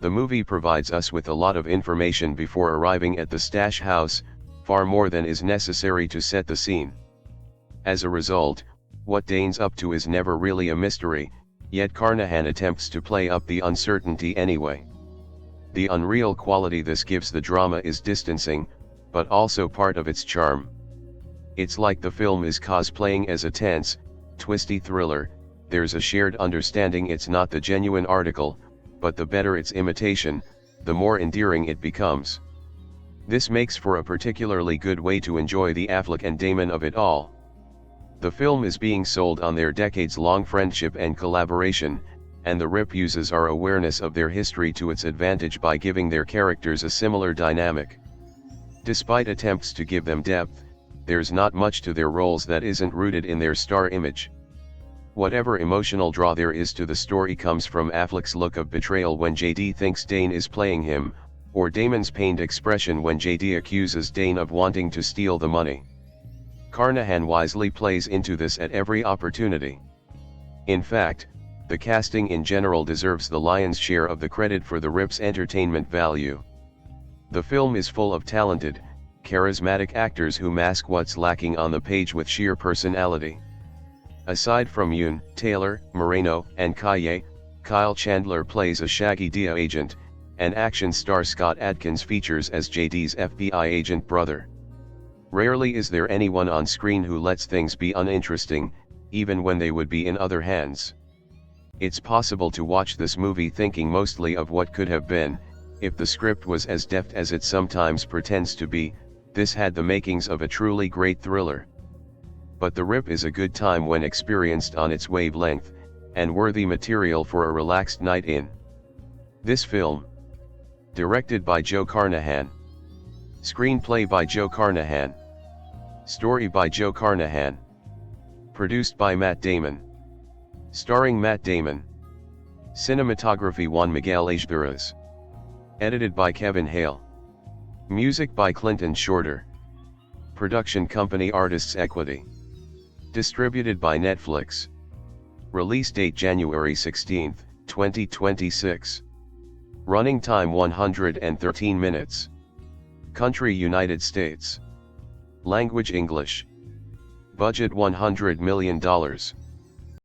The movie provides us with a lot of information before arriving at the stash house, far more than is necessary to set the scene. As a result, what Dane's up to is never really a mystery, yet Carnahan attempts to play up the uncertainty anyway. The unreal quality this gives the drama is distancing, but also part of its charm. It's like the film is cosplaying as a tense, twisty thriller. There's a shared understanding it's not the genuine article, but the better its imitation, the more endearing it becomes. This makes for a particularly good way to enjoy the Affleck and Damon of it all. The film is being sold on their decades-long friendship and collaboration, and the Rip uses our awareness of their history to its advantage by giving their characters a similar dynamic. Despite attempts to give them depth, there's not much to their roles that isn't rooted in their star image. Whatever emotional draw there is to the story comes from Affleck's look of betrayal when JD thinks Dane is playing him, or Damon's pained expression when JD accuses Dane of wanting to steal the money. Carnahan wisely plays into this at every opportunity. In fact, the casting in general deserves the lion's share of the credit for the Rip's entertainment value. The film is full of talented, charismatic actors who mask what's lacking on the page with sheer personality. Aside from Yeun, Taylor, Moreno, and Kaye, Kyle Chandler plays a shaggy DEA agent, and action star Scott Adkins features as JD's FBI agent brother. Rarely is there anyone on screen who lets things be uninteresting, even when they would be in other hands. It's possible to watch this movie thinking mostly of what could have been, if the script was as deft as it sometimes pretends to be. This had the makings of a truly great thriller. But The Rip is a good time when experienced on its wavelength, and worthy material for a relaxed night in. This film, directed by Joe Carnahan, screenplay by Joe Carnahan, story by Joe Carnahan, produced by Matt Damon, starring Matt Damon, cinematography Juan Miguel Aizpurus, edited by Kevin Hale, music by Clinton Shorter, production company Artists Equity, distributed by Netflix, release date January 16, 2026, running time 113 minutes, country United States, language English, budget $100 million.